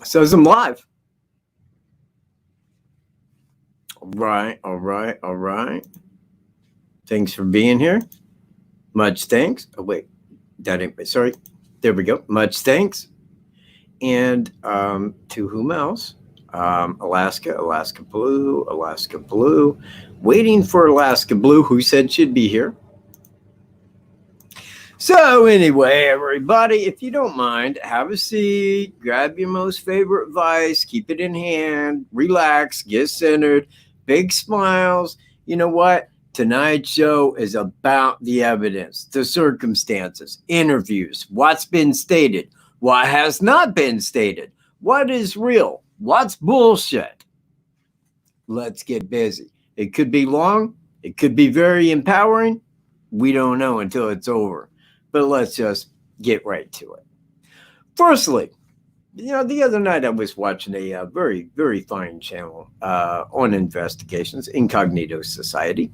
Says I'm live. All right. Thanks for being here. Much thanks. Oh, wait. That ain't, sorry. There we go. Much thanks. And to whom else? Alaska Blue. Waiting for Alaska Blue, who said she'd be here. So anyway, everybody, if you don't mind, have a seat, grab your most favorite vice, keep it in hand, relax, get centered, big smiles. You know what? Tonight's show is about the evidence, the circumstances, interviews, what's been stated, what has not been stated, what is real, what's bullshit. Let's get busy. It could be long, it could be very empowering. We don't know until it's over. But let's just get right to it. Firstly, the other night I was watching a very, very fine channel on investigations, Incognito Society.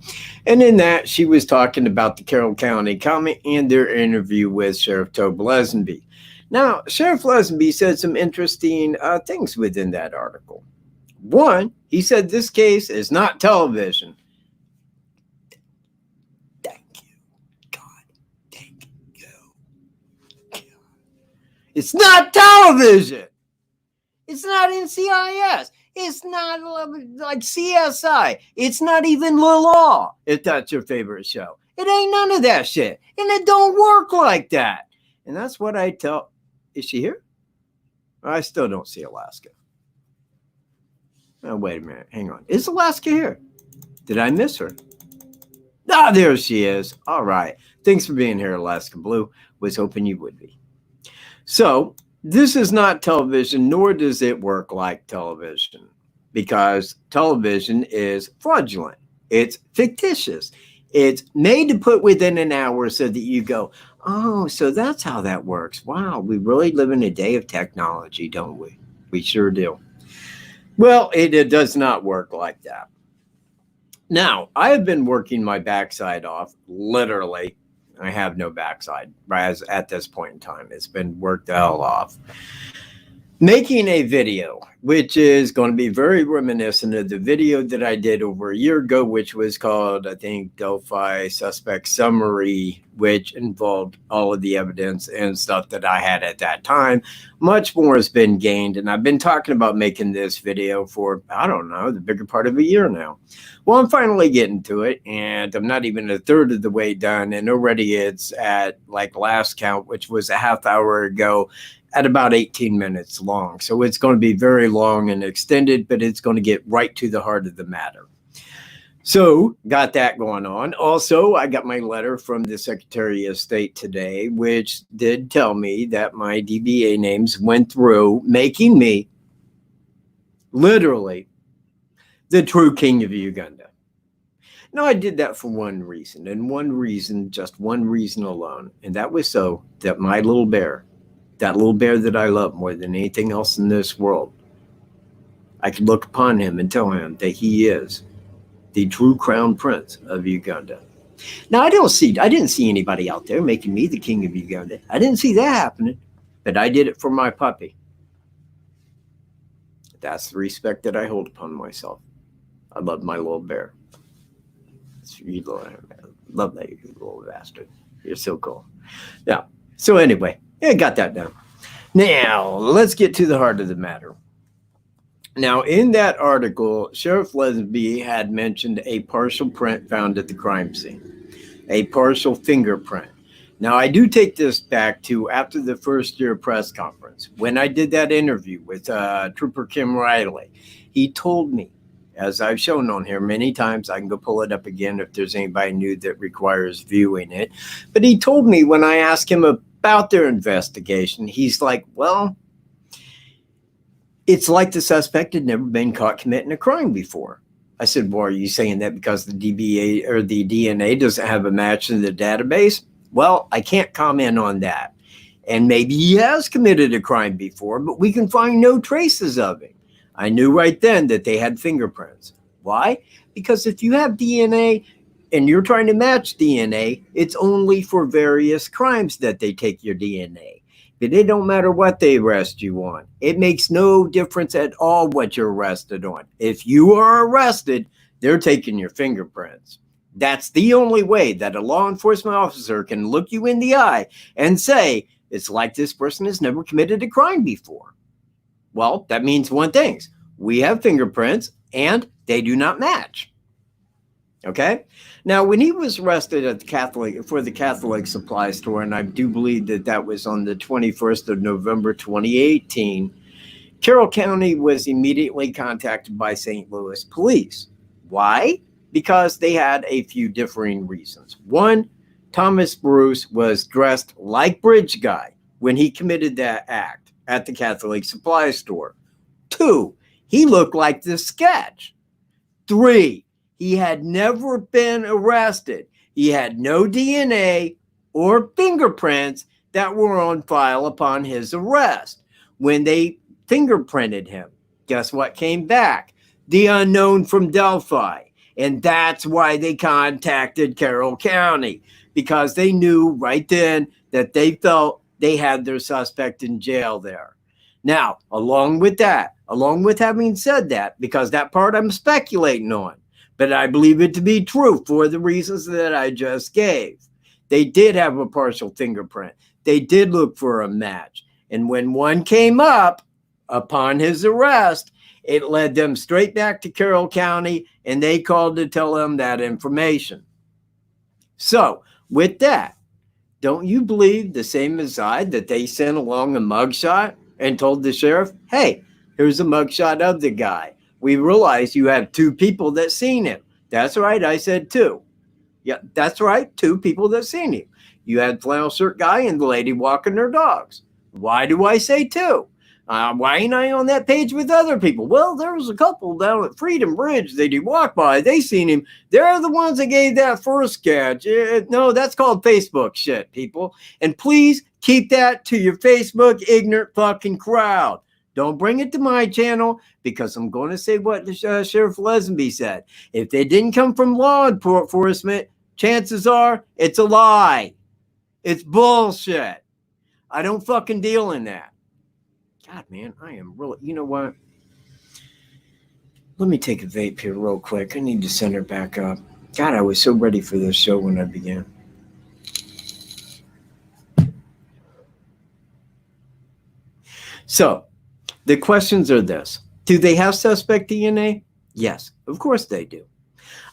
And in that, she was talking about the Carroll County County and their interview with Sheriff Tobe Lesenby. Now, Sheriff Lesenby said some interesting things within that article. One, he said this case is not television. It's not television. It's not NCIS. It's not like CSI. It's not even the law, if that's your favorite show. It ain't none of that shit. And it don't work like that. And that's what I tell. Is she here? I still don't see Alaska. Oh, wait a minute. Hang on. Is Alaska here? Did I miss her? Ah, there she is. All right. Thanks for being here, Alaska Blue. Was hoping you would be. So this is not television, nor does it work like television, because television is fraudulent. It's fictitious. It's made to put within an hour so that you go, oh, so that's how that works. Wow, we really live in a day of technology, don't we? We sure do. Well, it does not work like that. Now, I have been working my backside off, literally. I have no backside at this point in time. It's been worked the hell off. Making a video, which is going to be very reminiscent of the video that I did over a year ago, which was called, I think, DELPHI Suspect Summary, which involved all of the evidence and stuff that I had at that time. Much more has been gained, and I've been talking about making this video for, I don't know, the bigger part of a year now. Well, I'm finally getting to it, and I'm not even a third of the way done, and already it's at, like, last count, which was a half hour ago, at about 18 minutes long. So it's going to be very long and extended, but it's going to get right to the heart of the matter. So got that going on. Also, I got my letter from the Secretary of State today, which did tell me that my DBA names went through, making me literally the true king of Uganda. Now, I did that for one reason, and one reason, just one reason alone, and that was so that my little bear, that little bear that I love more than anything else in this world, I could look upon him and tell him that he is the true crown prince of Uganda. Now, I didn't see anybody out there making me the king of Uganda. I didn't see that happening, but I did it for my puppy. That's the respect that I hold upon myself. I love my little bear. Love that, you little bastard. You're so cool. Yeah. So anyway, I got that down. Now, let's get to the heart of the matter. Now, in that article, Sheriff Lesenby had mentioned a partial print found at the crime scene, a partial fingerprint. Now, I do take this back to after the first year press conference, when I did that interview with Trooper Kim Riley. He told me, as I've shown on here many times, I can go pull it up again if there's anybody new that requires viewing it. But he told me when I asked him about their investigation, he's like, well, it's like the suspect had never been caught committing a crime before. I said, well, are you saying that because the DBA or the DNA doesn't have a match in the database? Well, I can't comment on that. And maybe he has committed a crime before, but we can find no traces of him. I knew right then that they had fingerprints. Why? Because if you have DNA and you're trying to match DNA, it's only for various crimes that they take your DNA. It don't matter what they arrest you on. It makes no difference at all what you're arrested on. If you are arrested, they're taking your fingerprints. That's the only way that a law enforcement officer can look you in the eye and say, it's like this person has never committed a crime before. Well, that means one thing. We have fingerprints and they do not match. Okay. Now, when he was arrested at the Catholic supply store, and I do believe that was on the 21st of November, 2018, Carroll County was immediately contacted by St. Louis police. Why? Because they had a few differing reasons. One, Thomas Bruce was dressed like Bridge Guy when he committed that act at the Catholic supply store. Two, he looked like the sketch. Three, he had never been arrested. He had no DNA or fingerprints that were on file upon his arrest. When they fingerprinted him, guess what came back? The unknown from Delphi. And that's why they contacted Carroll County, because they knew right then that they felt they had their suspect in jail there. Now, along with having said that, because that part I'm speculating on, but I believe it to be true for the reasons that I just gave. They did have a partial fingerprint. They did look for a match. And when one came up upon his arrest, it led them straight back to Carroll County, and they called to tell them that information. So, with that, don't you believe the same as I that they sent along a mugshot and told the sheriff, hey, here's a mugshot of the guy. We realize you have two people that seen him. That's right, I said two. Yeah, that's right, two people that seen him. You had flannel shirt guy and the lady walking their dogs. Why do I say two? Why ain't I on that page with other people? Well, there was a couple down at Freedom Bridge that he walked by. They seen him. They're the ones that gave that first sketch. No, that's called Facebook shit, people. And please keep that to your Facebook ignorant fucking crowd. Don't bring it to my channel, because I'm going to say what the Sheriff Leslie said. If they didn't come from law enforcement, chances are it's a lie. It's bullshit. I don't fucking deal in that. God, man, I am really, you know what? Let me take a vape here real quick. I need to center back up. God, I was so ready for this show when I began. So, the questions are this. Do they have suspect DNA? Yes, of course they do.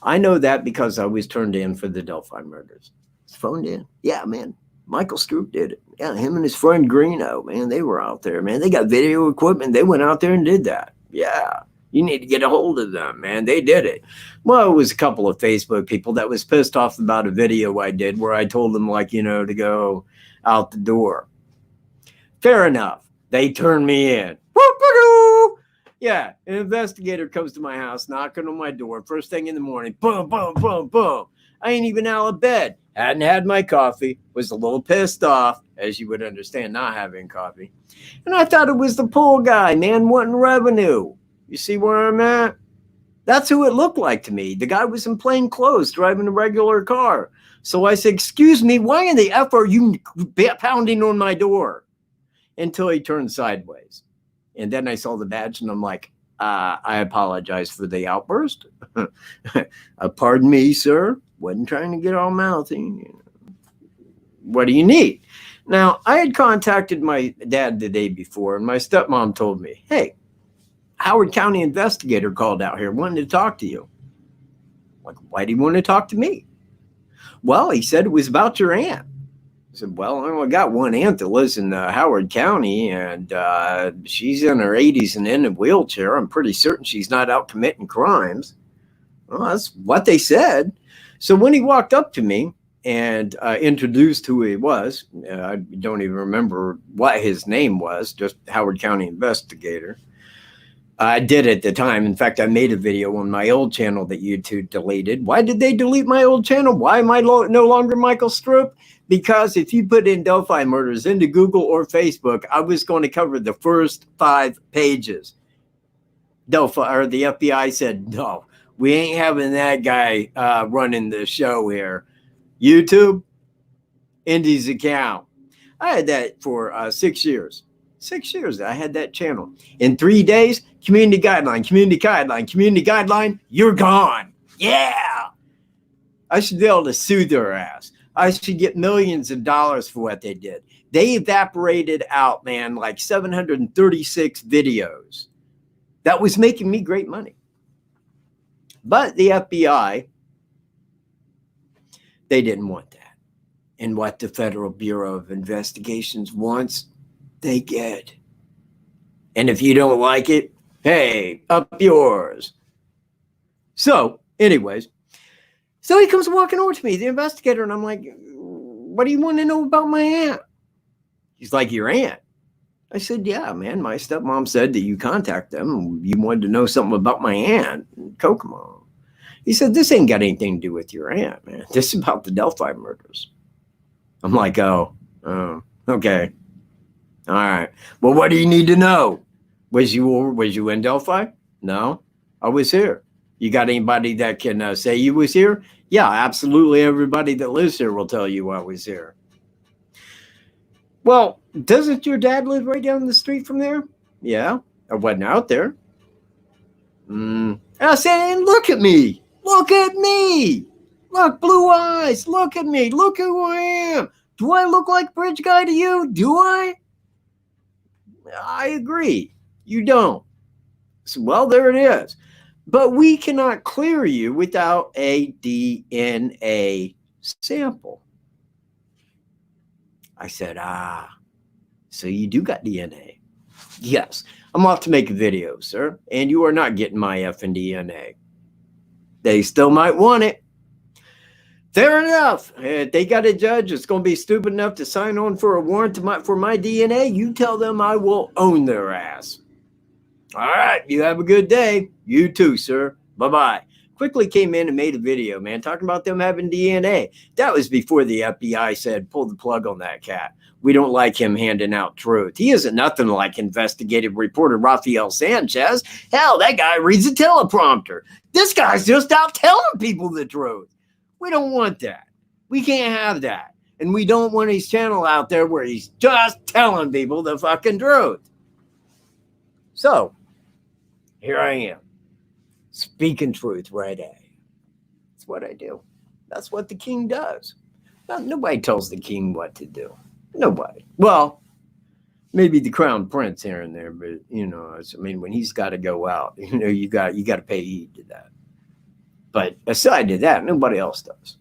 I know that because I was turned in for the Delphi murders. It's phoned in. Yeah, man. Michael Stroop did it. Yeah, him and his friend Greeno, man, they were out there, man. They got video equipment. They went out there and did that. Yeah, you need to get a hold of them, man. They did it. Well, it was a couple of Facebook people that was pissed off about a video I did where I told them, like, you know, to go out the door. Fair enough. They turned me in. Yeah, an investigator comes to my house, knocking on my door, first thing in the morning. Boom, boom, boom, boom. I ain't even out of bed. Hadn't had my coffee. Was a little pissed off, as you would understand, not having coffee. And I thought it was the pool guy, man, wanting revenue. You see where I'm at? That's who it looked like to me. The guy was in plain clothes, driving a regular car. So I said, excuse me, why in the F are you pounding on my door? Until he turned sideways. And then I saw the badge and I'm like, I apologize for the outburst. Pardon me, sir. Wasn't trying to get all mouthy. What do you need? Now, I had contacted my dad the day before, and my stepmom told me, hey, Howard County investigator called out here wanting to talk to you. Like, why do you want to talk to me? Well, he said it was about your aunt. I said, well, I only got one aunt that lives in Howard County, and she's in her 80s and in a wheelchair. I'm pretty certain she's not out committing crimes. Well, that's what they said. So when he walked up to me and introduced who he was, I don't even remember what his name was, just Howard County investigator. I did at the time. In fact, I made a video on my old channel that YouTube deleted. Why did they delete my old channel? Why am I no longer Michael Stroop? Because if you put in Delphi murders into Google or Facebook, I was going to cover the first 5 pages. Delphi, or the FBI said, no, we ain't having that guy running the show here. YouTube, Indy's account. I had that for 6 years. 6 years I had that channel. In 3 days, community guideline, community guideline, community guideline, you're gone. Yeah. I should be able to sue their ass. I should get millions of dollars for what they did. They evaporated out, man, like 736 videos. That was making me great money. But the FBI, they didn't want that. And what the Federal Bureau of Investigations wants, they get. And if you don't like it, hey, up yours. So, anyways, so he comes walking over to me, the investigator, and I'm like, what do you want to know about my aunt? He's like, your aunt? I said, yeah, man, my stepmom said that you contact them. You wanted to know something about my aunt, Kokomo. He said, this ain't got anything to do with your aunt, man. This is about the Delphi murders. I'm like, oh, okay. All right. Well, what do you need to know? Was you in Delphi? No, I was here. You got anybody that can say you was here? Yeah, absolutely. Everybody that lives here will tell you I was here. Well, doesn't your dad live right down the street from there? Yeah, I wasn't out there. I said, look at me. Look at me. Look, blue eyes. Look at me. Look who I am. Do I look like Bridge Guy to you? Do I? I agree. You don't. So, well, there it is. But we cannot clear you without a DNA sample. I said, so you do got DNA? Yes. I'm off to make a video, sir. And you are not getting my effing DNA. They still might want it. Fair enough. If they got a judge that's going to be stupid enough to sign on for a warrant for my DNA, you tell them I will own their ass. All right. You have a good day. You too, sir. Bye-bye. Quickly came in and made a video, man, talking about them having DNA. That was before the FBI said, pull the plug on that cat. We don't like him handing out truth. He isn't nothing like investigative reporter Rafael Sanchez. Hell, that guy reads a teleprompter. This guy's just out telling people the truth. We don't want that. We can't have that. And we don't want his channel out there where he's just telling people the fucking truth. So, here I am. Speaking truth right at you. That's what I do. That's what the king does. Nobody tells the king what to do. Nobody. Well, maybe the crown prince here and there, but when he's got to go out, you got to pay heed to that. But aside to that, nobody else does.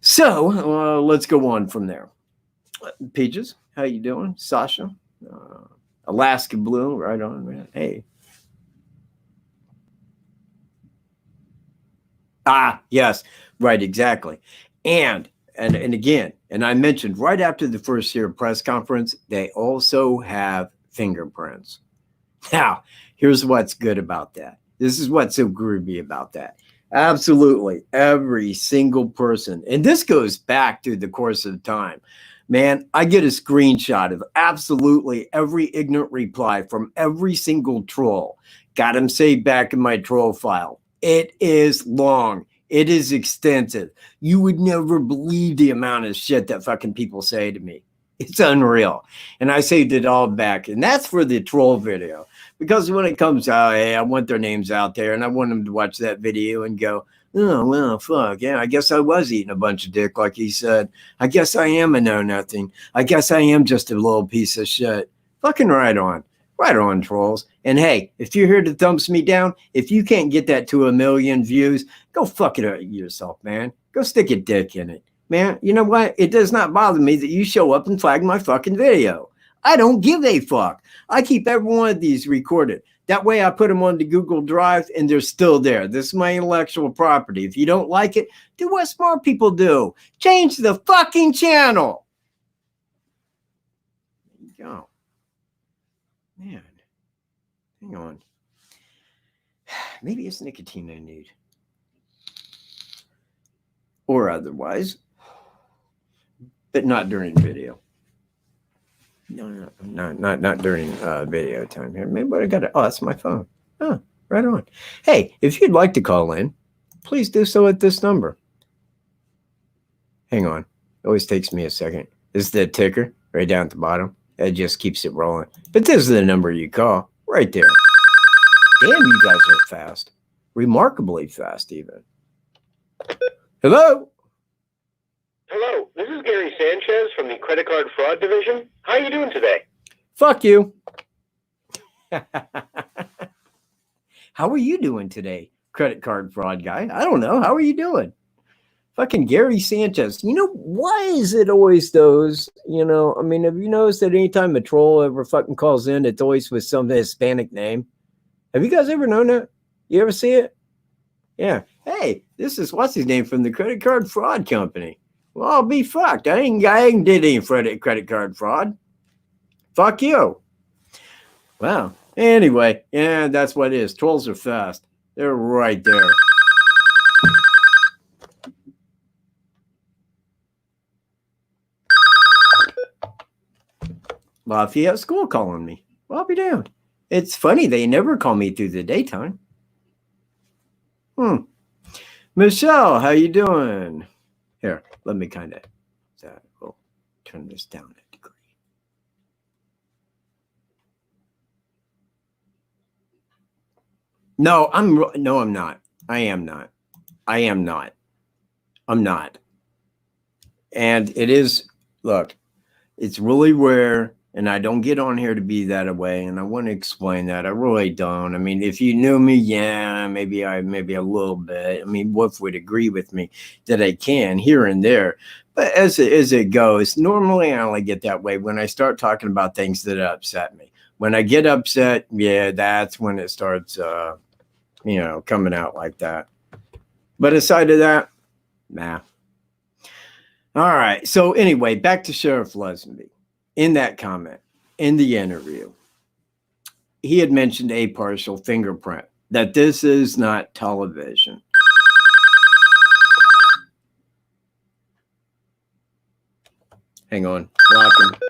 So let's go on from there. Peaches, how you doing? Sasha, Alaska Blue, right on, man. Hey. Yes, right, exactly. And again, and I mentioned right after the first year press conference, they also have fingerprints. Now, here's what's good about that. This is what's so groovy about that. Absolutely every single person, and this goes back through the course of time, man, I get a screenshot of absolutely every ignorant reply from every single troll. Got them saved back in my troll file. It is long. It is extensive. You would never believe the amount of shit that fucking people say to me. It's unreal. And I saved it all back. And that's for the troll video. Because when it comes out, hey, I want their names out there. And I want them to watch that video and go, oh, well, fuck. Yeah, I guess I was eating a bunch of dick like he said. I guess I am a know-nothing. I guess I am just a little piece of shit. Fucking right on. Right on, trolls. And hey, if you're here to thumbs me down, if you can't get that to 1 million views, go fuck it up yourself, man. Go stick a dick in it. Man, you know what? It does not bother me that you show up and flag my fucking video. I don't give a fuck. I keep every one of these recorded. That way I put them on the Google Drive and they're still there. This is my intellectual property. If you don't like it, do what smart people do. Change the fucking channel. There you go. Man, hang on. Maybe it's nicotine I need. Or otherwise. But not during video. No, not during video time here. Maybe I got it. Oh, that's my phone. Oh, right on. Hey, if you'd like to call in, please do so at this number. Hang on. It always takes me a second. This is the ticker right down at the bottom. It just keeps it rolling. But this is the number you call right there. Damn, you guys are fast. Remarkably fast, even. Hello? Hello, this is Gary Sanchez from the Credit Card Fraud Division. How are you doing today? Fuck you. How are you doing today, credit card fraud guy? I don't know. How are you doing? Fucking Gary Sanchez. You know, why is it always those, you know, I mean, have you noticed that anytime a troll ever fucking calls in, it's always with some Hispanic name? Have you guys ever known that? You ever see it? Yeah. Hey, this is what's his name from the credit card fraud company. Well, I'll be fucked. I ain't did any credit card fraud. Fuck you. Wow. Anyway, yeah, that's what it is. Trolls are fast. They're right there. Lafayette School calling me. Well, I'll be damned. It's funny. They never call me through the daytime. Michelle, how you doing? Here, let me kind of, we'll turn this down a degree. No, I'm not. I am not. I'm not. And it is, look, it's really rare, and I don't get on here to be that way, and I want to explain that. I really don't. I mean, if you knew me, yeah, maybe a little bit. I mean, Wolf would agree with me that I can here and there. But as it goes, normally I only get that way when I start talking about things that upset me. When I get upset, yeah, that's when it starts, you know, coming out like that. But aside of that, nah. All right. So anyway, back to Sheriff Lesenby. In that comment, in the interview, he had mentioned a partial fingerprint, that this is not television. Hang on,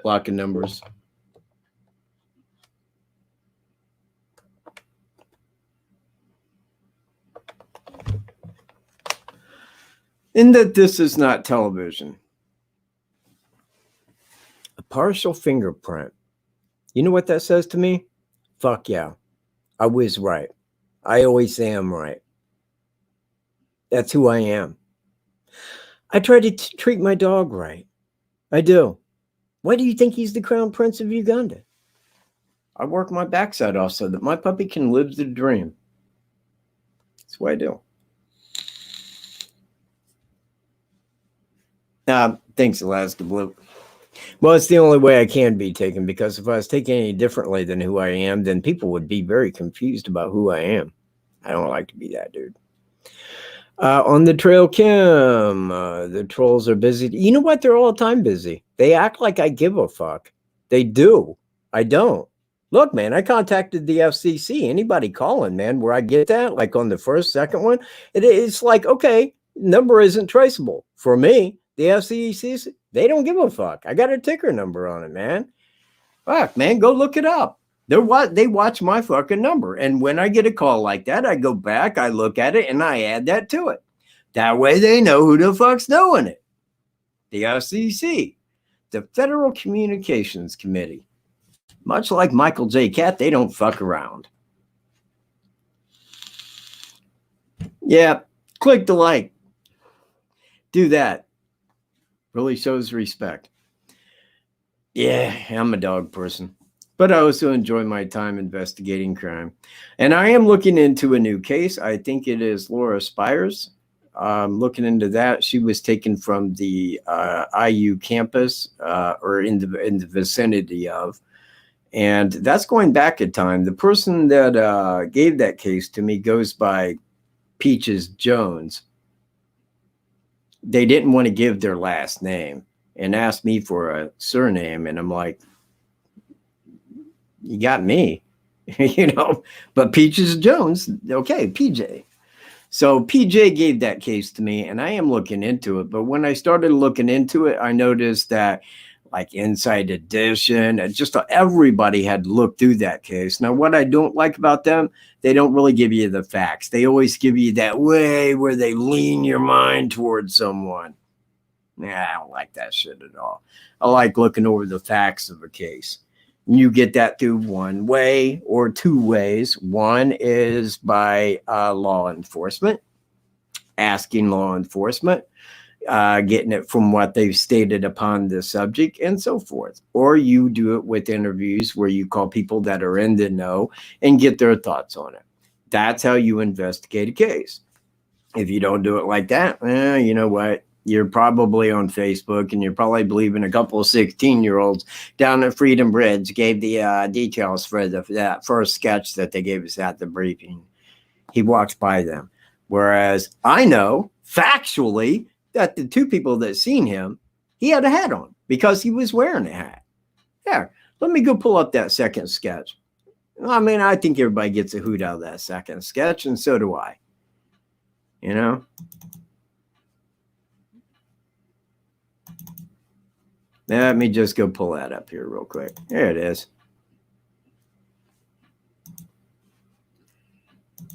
blocking numbers. In that this is not television. A partial fingerprint. You know what that says to me? Fuck yeah. I was right. I always am right. That's who I am. I try to treat my dog right. I do. Why do you think he's the Crown Prince of Uganda? I work my backside off so that my puppy can live the dream. That's what I do. Thanks, Alaska Blue. Well, it's the only way I can be taken, because if I was taken any differently than who I am, then people would be very confused about who I am. I don't like to be that dude. On the trail, Kim, the trolls are busy. You know what? They're all the time busy. They act like I give a fuck. They do. I don't. Look, man, I contacted the FCC. Anybody calling, man, where I get that, like on the first, second one, it's like, okay, number isn't traceable. For me, the FCC, they don't give a fuck. I got a ticker number on it, man. Fuck, man, go look it up. They watch my fucking number. And when I get a call like that, I go back, I look at it, and I add that to it. That way they know who the fuck's doing it. The FCC, the Federal Communications Committee. Much like Michael J. Catt, they don't fuck around. Yeah, click the like. Do that. Really shows respect. Yeah, I'm a dog person, but I also enjoy my time investigating crime. And I am looking into a new case. I think it is Laura Spires. Looking into that. She was taken from the IU campus or in the vicinity of. And that's going back in time. The person that gave that case to me goes by Peaches Jones. They didn't want to give their last name and asked me for a surname. And I'm like, you got me, you know, but Peaches Jones. Okay, PJ. So PJ gave that case to me, and I am looking into it. But when I started looking into it, I noticed that like Inside Edition, and just everybody had looked through that case. Now, what I don't like about them, they don't really give you the facts. They always give you that way where they lean your mind towards someone. Nah, I don't like that shit at all. I like looking over the facts of a case. You get that through one way or two ways. One is by law enforcement, asking law enforcement, getting it from what they've stated upon the subject and so forth. Or you do it with interviews where you call people that are in the know and get their thoughts on it. That's how you investigate a case. If you don't do it like that, you know what? You're probably on Facebook and you're probably believing a couple of 16-year-olds down at Freedom Bridge gave the details for that first sketch that they gave us at the briefing. He walks by them. Whereas I know factually that the two people that seen him, he had a hat on because he was wearing a hat. There, let me go pull up that second sketch. I mean, I think everybody gets a hoot out of that second sketch, and so do I. You know? Let me just go pull that up here real quick. There it is.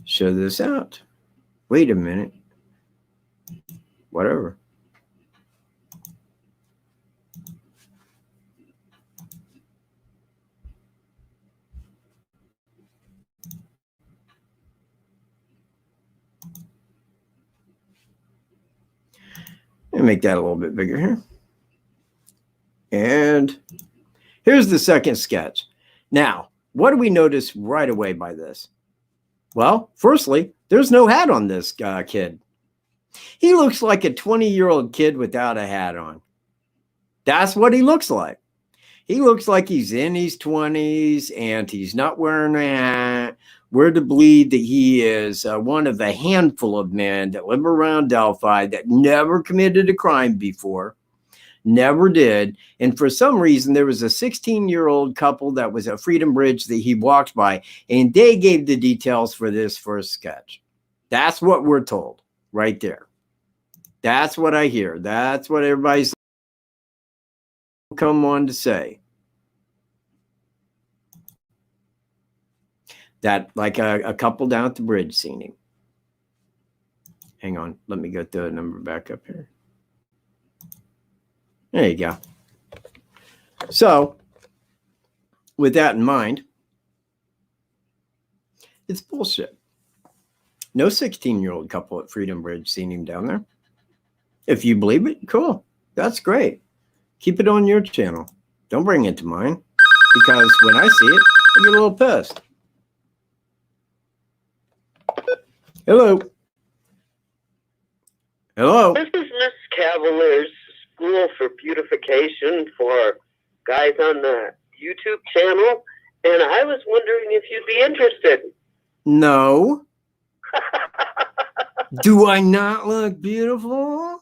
Show this out. Wait a minute. Whatever. Let me make that a little bit bigger here. And here's the second sketch. Now, what do we notice right away by this? Well, firstly, there's no hat on this kid. He looks like a 20-year-old kid without a hat on. That's what he looks like. He looks like he's in his 20s and he's not wearing a hat. We're to believe that he is one of a handful of men that live around Delphi that never committed a crime before. Never did. And for some reason, there was a 16-year-old couple that was at Freedom Bridge that he walked by, and they gave the details for this first sketch. That's what we're told right there. That's what I hear. That's what everybody's come on to say. That like a couple down at the bridge seen him. Hang on. Let me get the number back up here. There you go. So, with that in mind, it's bullshit. No 16-year-old couple at Freedom Bridge seen him down there. If you believe it, cool. That's great. Keep it on your channel. Don't bring it to mine. Because when I see it, I get a little pissed. Hello. Hello. This is Miss Cavalier's School for Beautification for guys on the YouTube channel, and I was wondering if you'd be interested. No. Do I not look beautiful?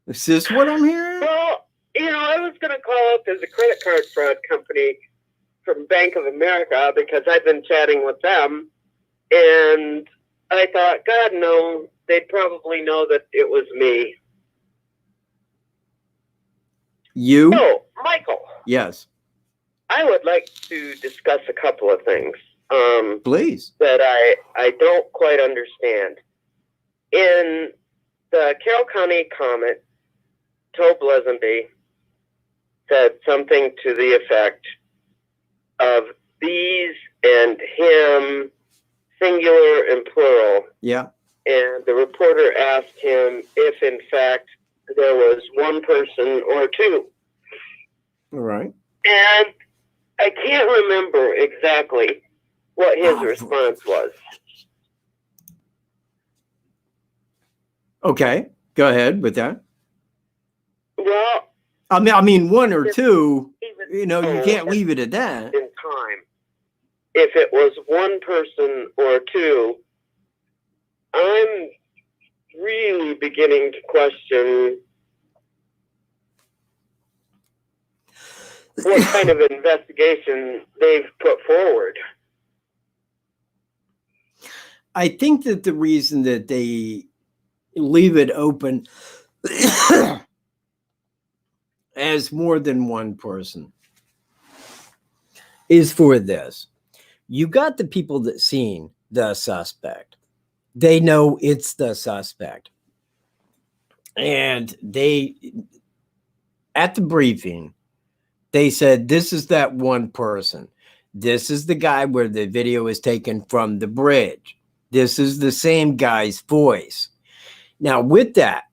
Is this what I'm hearing? Well, I was going to call up as a credit card fraud company from Bank of America because I've been chatting with them, and I thought, God, no, they'd probably know that it was me. You? So, Michael. Yes. I would like to discuss a couple of things. Please. That I don't quite understand. In the Carroll County comment, Tobe Lesenby said something to the effect of these and him, singular and plural. Yeah. And the reporter asked him if, in fact, there was one person or two. All right. And I can't remember exactly what his response was. Okay. Go ahead with that. Well, I mean, one or two, you can't leave it at that. In time, if it was one person or two, I'm really beginning to question what kind of investigation they've put forward. I think that the reason that they leave it open as more than one person is for this. You got the people that seen the suspect. They know it's the suspect. And they at the briefing, they said, this is that one person. This is the guy where the video is taken from the bridge. This is the same guy's voice. Now, with that,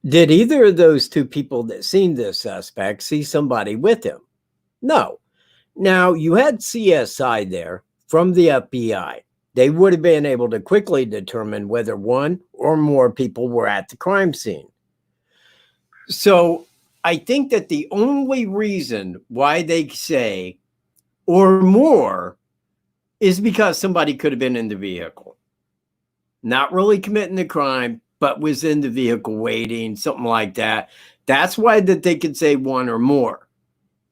did either of those two people that seen this suspect see somebody with him? No. Now, you had CSI there from the FBI. They would have been able to quickly determine whether one or more people were at the crime scene. So I think that the only reason why they say or more is because somebody could have been in the vehicle, not really committing the crime, but was in the vehicle waiting, something like that. That's why that they could say one or more.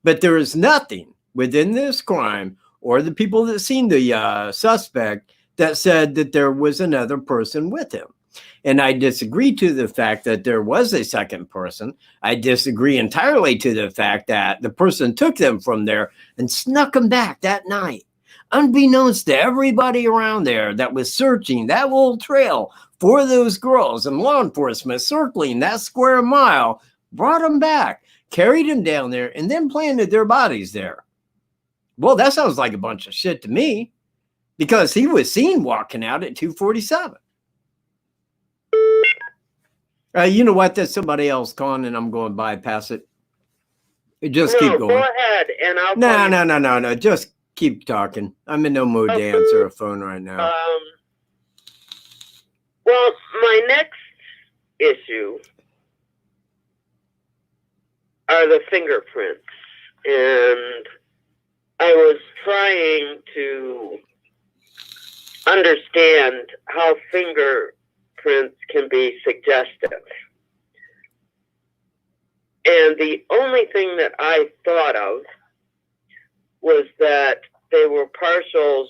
But there is nothing within this crime or the people that seen the suspect that said that there was another person with him. And I disagree to the fact that there was a second person. I disagree entirely to the fact that the person took them from there and snuck them back that night, unbeknownst to everybody around there that was searching that little trail for those girls, and law enforcement circling that square mile, brought them back, carried them down there, and then planted their bodies there. Well, that sounds like a bunch of shit to me, because he was seen walking out at 2:47. You know what? There's somebody else calling, and I'm going to bypass it. Just keep going. Go ahead, and I'll. No. Just keep talking. I'm in no mood to answer a phone right now. Well, my next issue are the fingerprints, and I was trying to understand how fingerprints can be suggestive. And the only thing that I thought of was that they were partials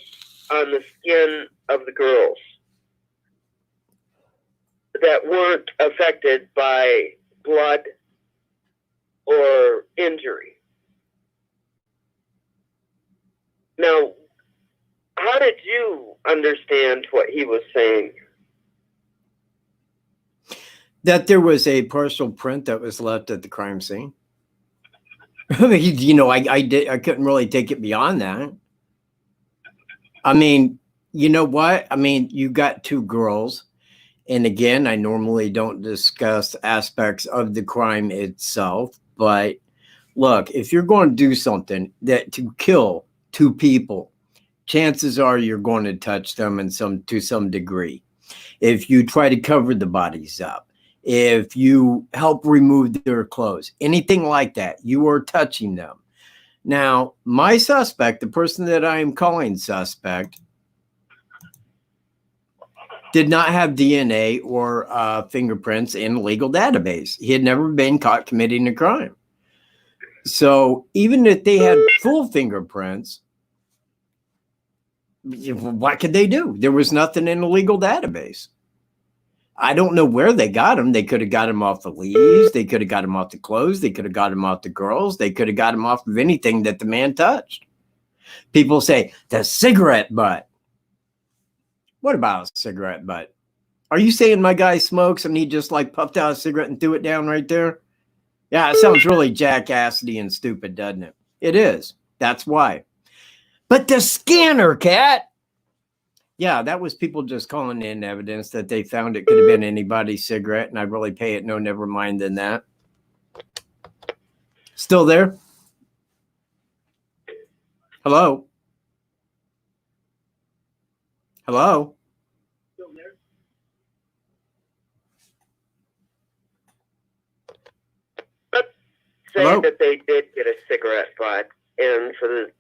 on the skin of the girls that weren't affected by blood or injury. Now, how did you understand what he was saying? That there was a partial print that was left at the crime scene. I mean, you know, I couldn't really take it beyond that. I mean, you know what? I mean, you got two girls. And again, I normally don't discuss aspects of the crime itself. But look, if you're going to do something that to kill two people, chances are you're going to touch them to some degree. If you try to cover the bodies up, if you help remove their clothes, anything like that, you are touching them. Now, my suspect, the person that I am calling suspect, did not have DNA or fingerprints in a legal database. He had never been caught committing a crime. So even if they had full fingerprints, what could they do? There was nothing in the legal database. I don't know where they got them. They could have got them off the leaves. They could have got them off the clothes. They could have got them off the girls. They could have got them off of anything that the man touched. People say, the cigarette butt. What about a cigarette butt? Are you saying my guy smokes and he just like puffed out a cigarette and threw it down right there? Yeah, it sounds really jackassy and stupid, doesn't it? It is. That's why. But the scanner, Cat. Yeah, that was people just calling in evidence that they found it could have been anybody's cigarette, and I really pay it no never mind than that. Still there? Hello? Hello? Still there? Let's say that they did get a cigarette butt, and for the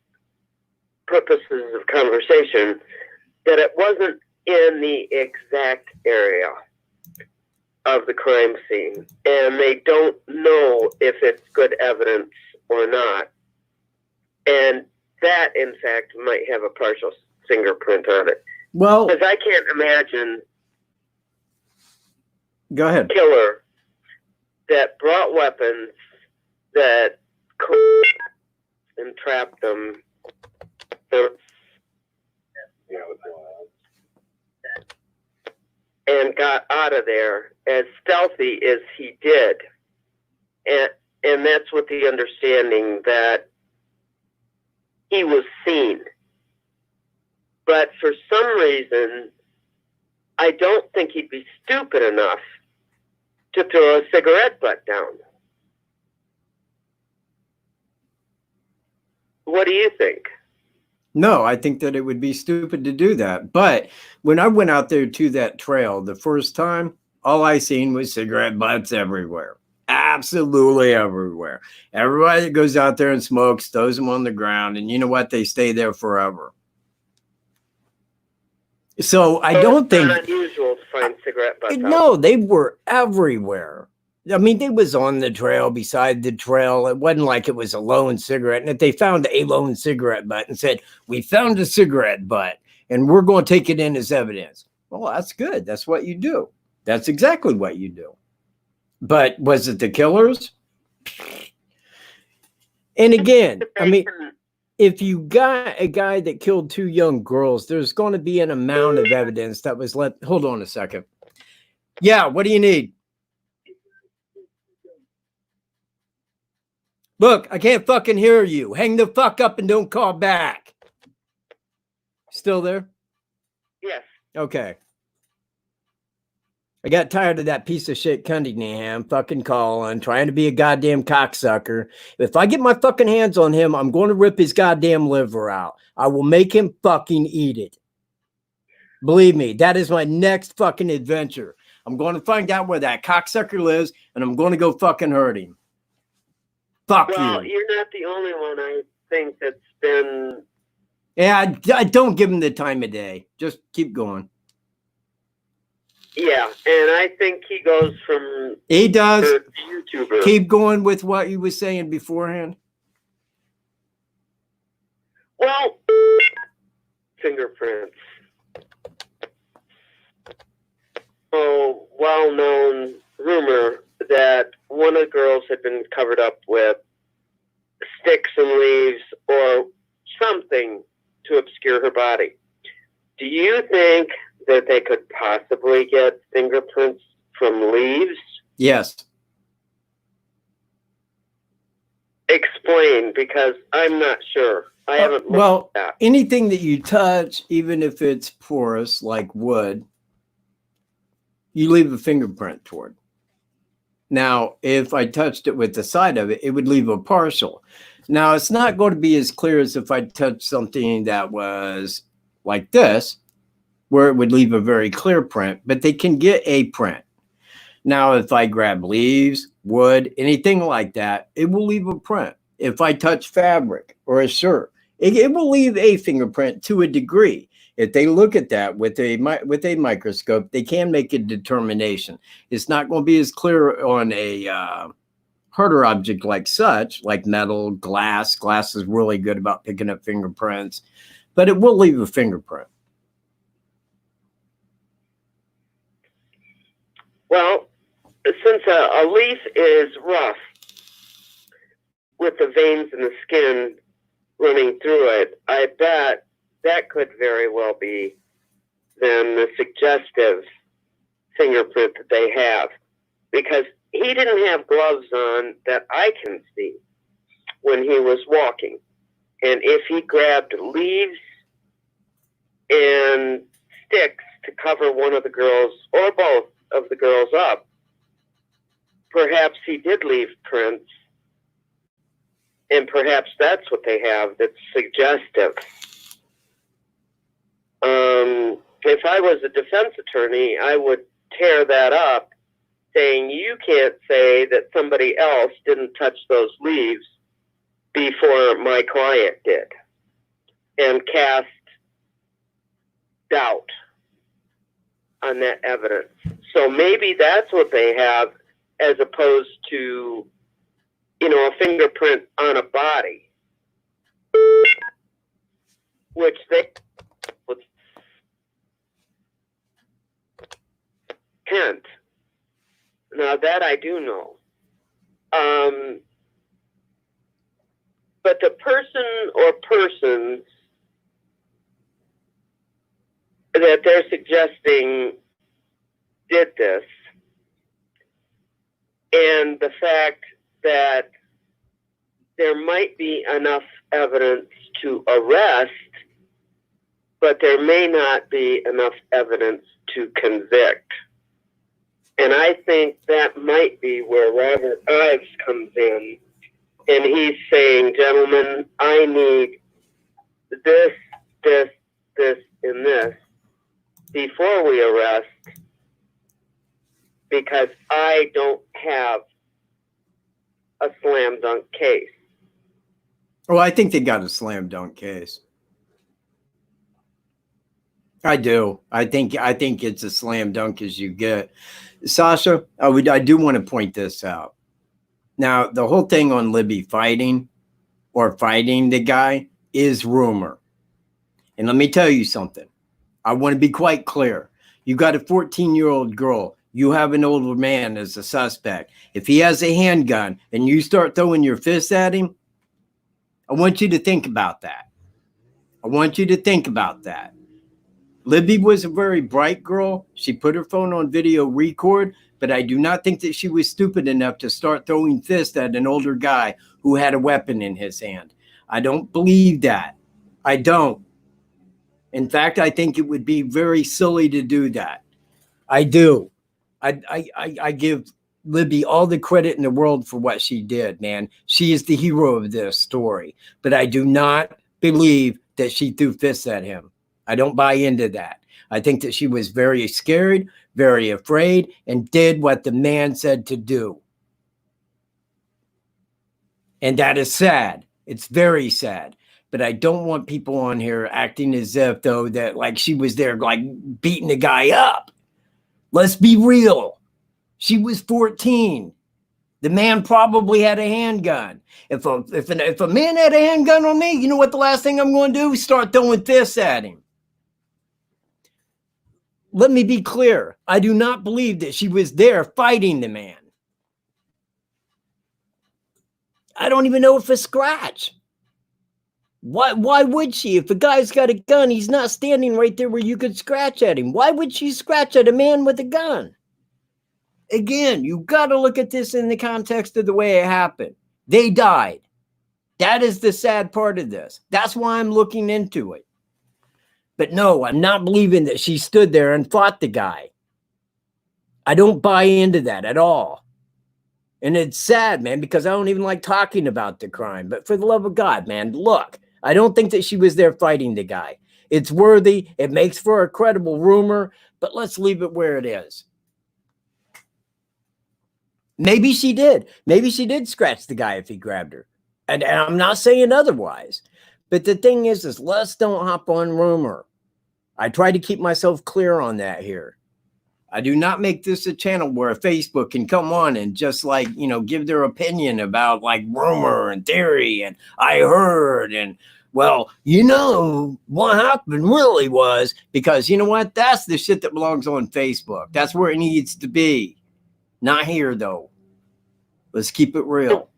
purposes of conversation, that it wasn't in the exact area of the crime scene, and they don't know if it's good evidence or not. And that, in fact, might have a partial fingerprint on it. Well, because I can't imagine go ahead. A killer that brought weapons that and trapped them. And got out of there as stealthy as he did, and that's with the understanding that he was seen. But for some reason, I don't think he'd be stupid enough to throw a cigarette butt down. What do you think? No, I think that it would be stupid to do that. But when I went out there to that trail the first time, all I seen was cigarette butts everywhere. Absolutely everywhere. Everybody that goes out there and smokes throws them on the ground, and you know what? They stay there forever. So I don't think it's not unusual to find cigarette butts. No, they were everywhere. I mean, they was on the trail, beside the trail. It wasn't like it was a lone cigarette. And if they found a lone cigarette butt and said, we found a cigarette butt and we're going to take it in as evidence. Well, that's good. That's what you do. That's exactly what you do. But was it the killers? And again, I mean, if you got a guy that killed 2 young girls, there's going to be an amount of evidence that was left. Hold on a second. Yeah, what do you need? Look, I can't fucking hear you. Hang the fuck up and don't call back. Still there? Yes. Okay. I got tired of that piece of shit Cunningham fucking calling, trying to be a goddamn cocksucker. If I get my fucking hands on him, I'm going to rip his goddamn liver out. I will make him fucking eat it. Believe me, that is my next fucking adventure. I'm going to find out where that cocksucker lives, and I'm going to go fucking hurt him. Fuck you. Well, you're not the only one, I think, that's been... Yeah, I don't give him the time of day. Just keep going. Yeah, and I think he goes from... He does. YouTuber. Keep going with what you were saying beforehand. Well, fingerprints. Oh, well-known rumor that one of the girls had been covered up with sticks and leaves or something to obscure her body. Do you think that they could possibly get fingerprints from leaves? Yes. Explain, because I'm not sure. I haven't looked at that. Anything that you touch, even if it's porous like wood, you leave a fingerprint toward. Now, if I touched it with the side of it, it would leave a partial. Now, it's not going to be as clear as if I touched something that was like this, where it would leave a very clear print, but they can get a print. Now, if I grab leaves, wood, anything like that, it will leave a print. If I touch fabric or a shirt, it will leave a fingerprint to a degree. If they look at that with a microscope, they can make a determination. It's not going to be as clear on a harder object like such, like metal, glass. Glass is really good about picking up fingerprints, but it will leave a fingerprint. Well, since a leaf is rough with the veins in the skin running through it, I bet that could very well be then the suggestive fingerprint that they have, because he didn't have gloves on that I can see when he was walking. And if he grabbed leaves and sticks to cover one of the girls or both of the girls up, perhaps he did leave prints, and perhaps that's what they have that's suggestive. If I was a defense attorney, I would tear that up, saying you can't say that somebody else didn't touch those leaves before my client did, and cast doubt on that evidence. So maybe that's what they have, as opposed to, a fingerprint on a body, which they can't. Now that I do know. But the person or persons that they're suggesting did this, and the fact that there might be enough evidence to arrest, but there may not be enough evidence to convict. And I think that might be where Robert Ives comes in. And he's saying, gentlemen, I need this, this, this, and this before we arrest, because I don't have a slam dunk case. Well, I think they got a slam dunk case. I do. I think it's a slam dunk as you get. Sasha, I do want to point this out. Now, the whole thing on Libby fighting the guy is rumor. And let me tell you something. I want to be quite clear. You got a 14-year-old girl. You have an older man as a suspect. If he has a handgun and you start throwing your fists at him, I want you to think about that. I want you to think about that. Libby was a very bright girl. She put her phone on video record, but I do not think that she was stupid enough to start throwing fists at an older guy who had a weapon in his hand. I don't believe that. I don't. In fact, I think it would be very silly to do that. I do. I give Libby all the credit in the world for what she did, man. She is the hero of this story. But I do not believe that she threw fists at him. I don't buy into that. I think that she was very scared, very afraid, and did what the man said to do. And that is sad. It's very sad. But I don't want people on here acting as if, though, that like she was there like beating the guy up. Let's be real. She was 14. The man probably had a handgun. If a man had a handgun on me, you know what the last thing I'm going to do? Start throwing fists at him. Let me be clear. I do not believe that she was there fighting the man. I don't even know if a scratch. Why would she? If a guy's got a gun, he's not standing right there where you could scratch at him. Why would she scratch at a man with a gun? Again, you got to look at this in the context of the way it happened. They died. That is the sad part of this. That's why I'm looking into it. But no, I'm not believing that she stood there and fought the guy. I don't buy into that at all. And it's sad, man, because I don't even like talking about the crime. But for the love of God, man, look, I don't think that she was there fighting the guy. It's worthy. It makes for a credible rumor, but let's leave it where it is. Maybe she did. Maybe she did scratch the guy if he grabbed her. And I'm not saying otherwise. But the thing is let's don't hop on rumor. I try to keep myself clear on that here. I do not make this a channel where Facebook can come on and just like, you know, give their opinion about like rumor and theory and I heard and, well, you know, what happened really was because, you know what? That's the shit that belongs on Facebook. That's where it needs to be. Not here, though. Let's keep it real.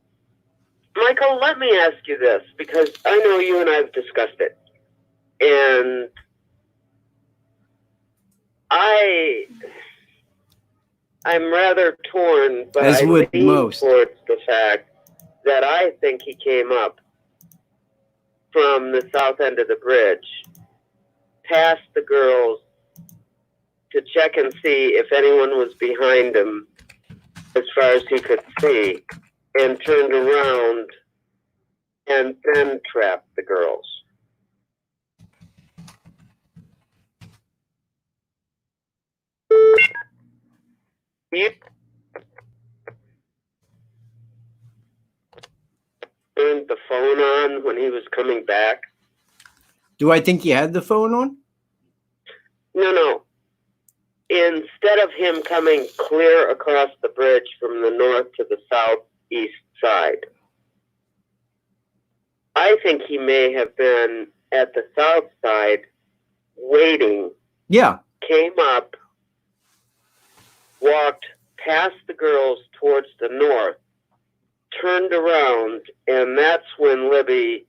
Michael, let me ask you this, because I know you and I have discussed it. And I'm rather torn, but As I with lean most. towards the fact that I think he came up from the south end of the bridge, past the girls, to check and see if anyone was behind him as far as he could see, and turned around and then trapped the girls. You turned the phone on when he was coming back? Do I think he had the phone on? No. Instead of him coming clear across the bridge from the north to the southeast side, I think he may have been at the south side waiting. Yeah. Came up, walked past the girls towards the north, turned around, and that's when Libby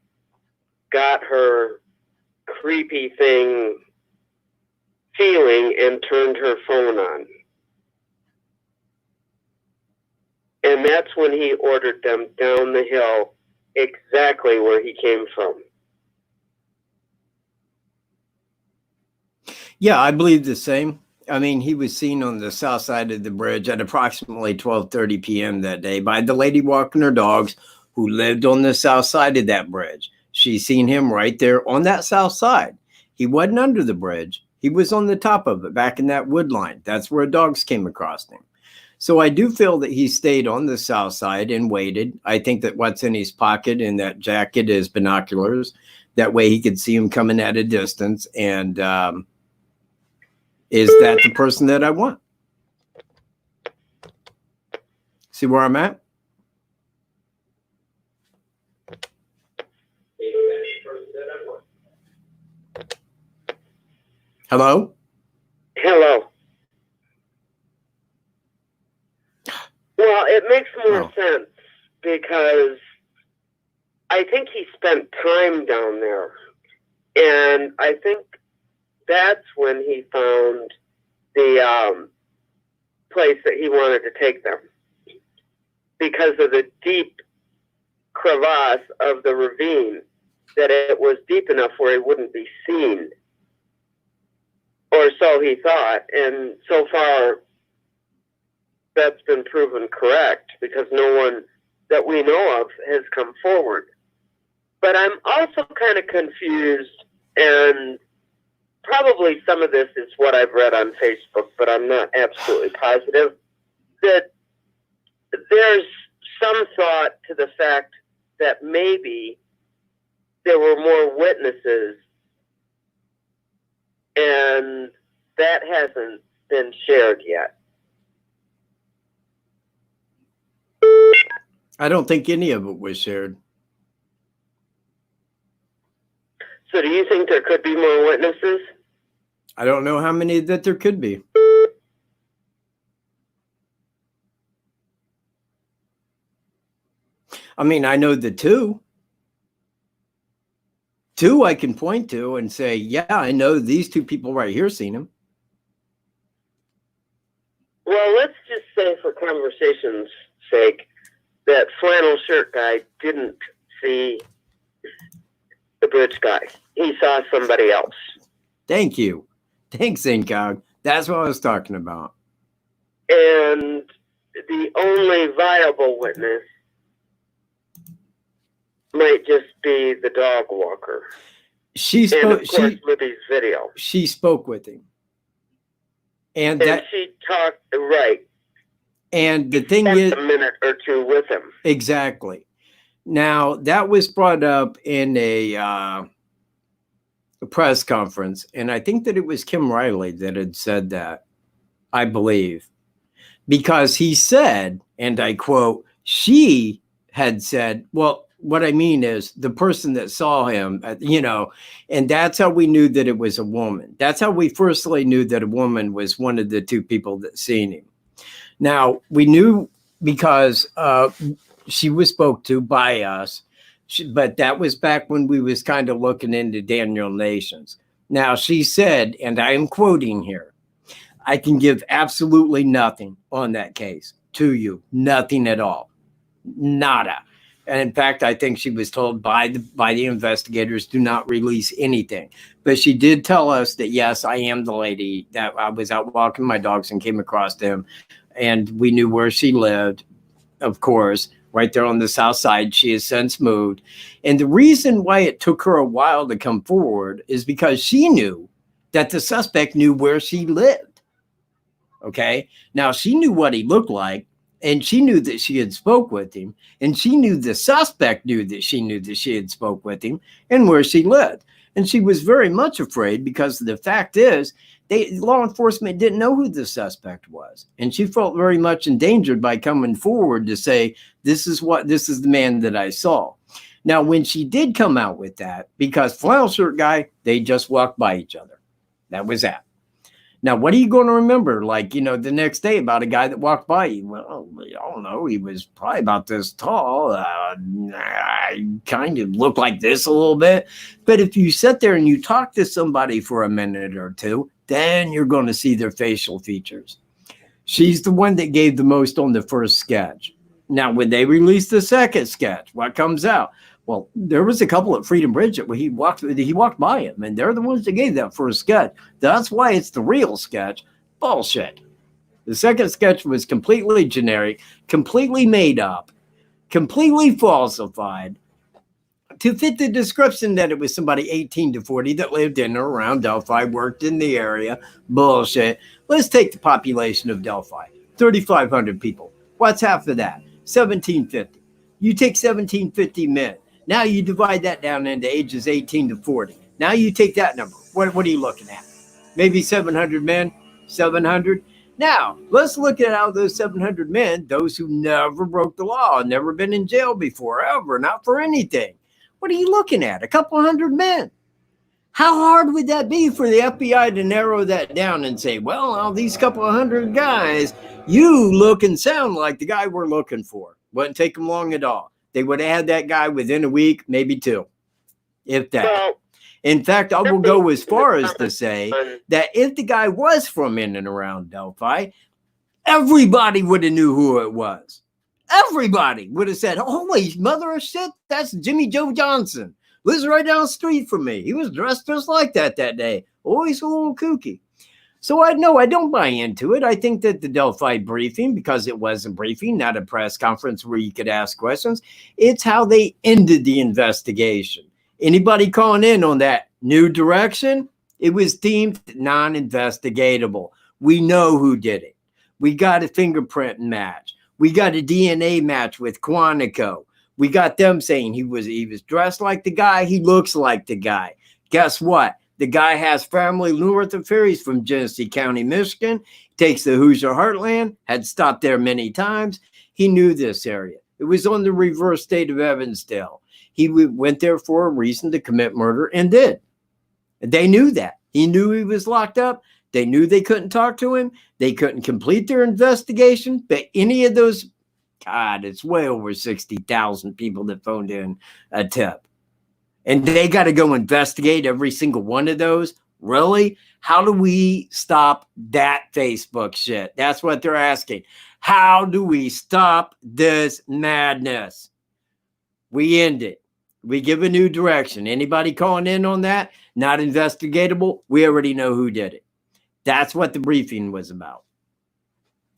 got her creepy thing feeling and turned her phone on. And that's when he ordered them down the hill exactly where he came from. Yeah, I believe the same. I mean, he was seen on the south side of the bridge at approximately 12:30 p.m. that day by the lady walking her dogs who lived on the south side of that bridge. She seen him right there on that south side. He wasn't under the bridge. He was on the top of it, back in that wood line. That's where dogs came across him. So I do feel that he stayed on the south side and waited. I think that what's in his pocket in that jacket is binoculars. That way he could see him coming at a distance. And is that the person that I want? See where I'm at? Hello? Hello. Well, it makes more sense because I think he spent time down there. And I think that's when he found the place that he wanted to take them. Because of the deep crevasse of the ravine, that it was deep enough where he wouldn't be seen. Or so he thought. And so far, that's been proven correct because no one that we know of has come forward. But I'm also kind of confused, and probably some of this is what I've read on Facebook, but I'm not absolutely positive, that there's some thought to the fact that maybe there were more witnesses, and that hasn't been shared yet. I don't think any of it was shared. So do you think there could be more witnesses? I don't know how many that there could be. I mean, I know the two. Two I can point to and say, yeah, I know these two people right here seen him. Well, let's just say for conversation's sake that flannel shirt guy didn't see the bridge guy. He saw somebody else. Thank you. Thanks, Incog. That's what I was talking about. And the only viable witness might just be the dog walker. She spoke. And of course, Libby's video. She spoke with him, and she talked right. And the thing is, a minute or two with him. Exactly. Now that was brought up in a press conference, and I think that it was Kim Riley that had said that, I believe, because he said, and I quote, she had said, well, what I mean is the person that saw him, and that's how we knew that it was a woman. That's how we firstly knew that a woman was one of the two people that seen him. Now, we knew because she was spoke to by us, but that was back when we was kind of looking into Daniel Nations. Now, she said, and I am quoting here, I can give absolutely nothing on that case to you. Nothing at all. Nada. And in fact, I think she was told by the investigators, do not release anything. But she did tell us that, yes, I am the lady that I was out walking my dogs and came across them. And we knew where she lived, of course, right there on the south side. She has since moved. And the reason why it took her a while to come forward is because she knew that the suspect knew where she lived. Okay. Now, she knew what he looked like. And she knew that she had spoke with him, and she knew the suspect knew that she had spoke with him and where she lived. And she was very much afraid because the fact is, law enforcement didn't know who the suspect was. And she felt very much endangered by coming forward to say, this is the man that I saw. Now, when she did come out with that, because flannel shirt guy, they just walked by each other. That was that. Now, what are you going to remember, the next day about a guy that walked by you? Well, I don't know. He was probably about this tall. I kind of looked like this a little bit. But if you sit there and you talk to somebody for a minute or two, then you're going to see their facial features. She's the one that gave the most on the first sketch. Now, when they released the second sketch, what comes out? Well, there was a couple at Freedom Bridge where he walked by him, and they're the ones that gave that first sketch. That's why it's the real sketch. Bullshit. The second sketch was completely generic, completely made up, completely falsified to fit the description that it was somebody 18 to 40 that lived in or around Delphi, worked in the area. Bullshit. Let's take the population of Delphi, 3,500 people. What's half of that? 1,750. You take 1,750 men. Now you divide that down into ages 18 to 40. Now you take that number. What are you looking at? Maybe 700 men? 700? Now, let's look at how those 700 men, those who never broke the law, never been in jail before, ever, not for anything. What are you looking at? A couple hundred men. How hard would that be for the FBI to narrow that down and say, well, these couple of hundred guys, you look and sound like the guy we're looking for. Wouldn't take them long at all. They would have had that guy within a week, maybe two, if that. Well, in fact, I will go as far as to say that if the guy was from in and around Delphi, everybody would have knew who it was. Everybody would have said, holy mother of shit, that's Jimmy Joe Johnson. Lives right down the street from me. He was dressed just like that day. Always a little kooky. So I don't buy into it. I think that the Delphi briefing, because it was a briefing, not a press conference where you could ask questions, it's how they ended the investigation. Anybody calling in on that new direction, it was deemed non-investigatable. We know who did it. We got a fingerprint match. We got a DNA match with Quantico. We got them saying he was dressed like the guy. He looks like the guy. Guess what? The guy has family north of Ferries from Genesee County, Michigan. Takes the Hoosier Heartland. Had stopped there many times. He knew this area. It was on the reverse state of Evansdale. He went there for a reason to commit murder and did. They knew that. He knew he was locked up. They knew they couldn't talk to him. They couldn't complete their investigation. But any of those, God, it's way over 60,000 people that phoned in a tip. And they got to go investigate every single one of those. Really? How do we stop that Facebook shit? That's what they're asking. How do we stop this madness? We end it. We give a new direction. Anybody calling in on that? Not investigatable. We already know who did it. That's what the briefing was about.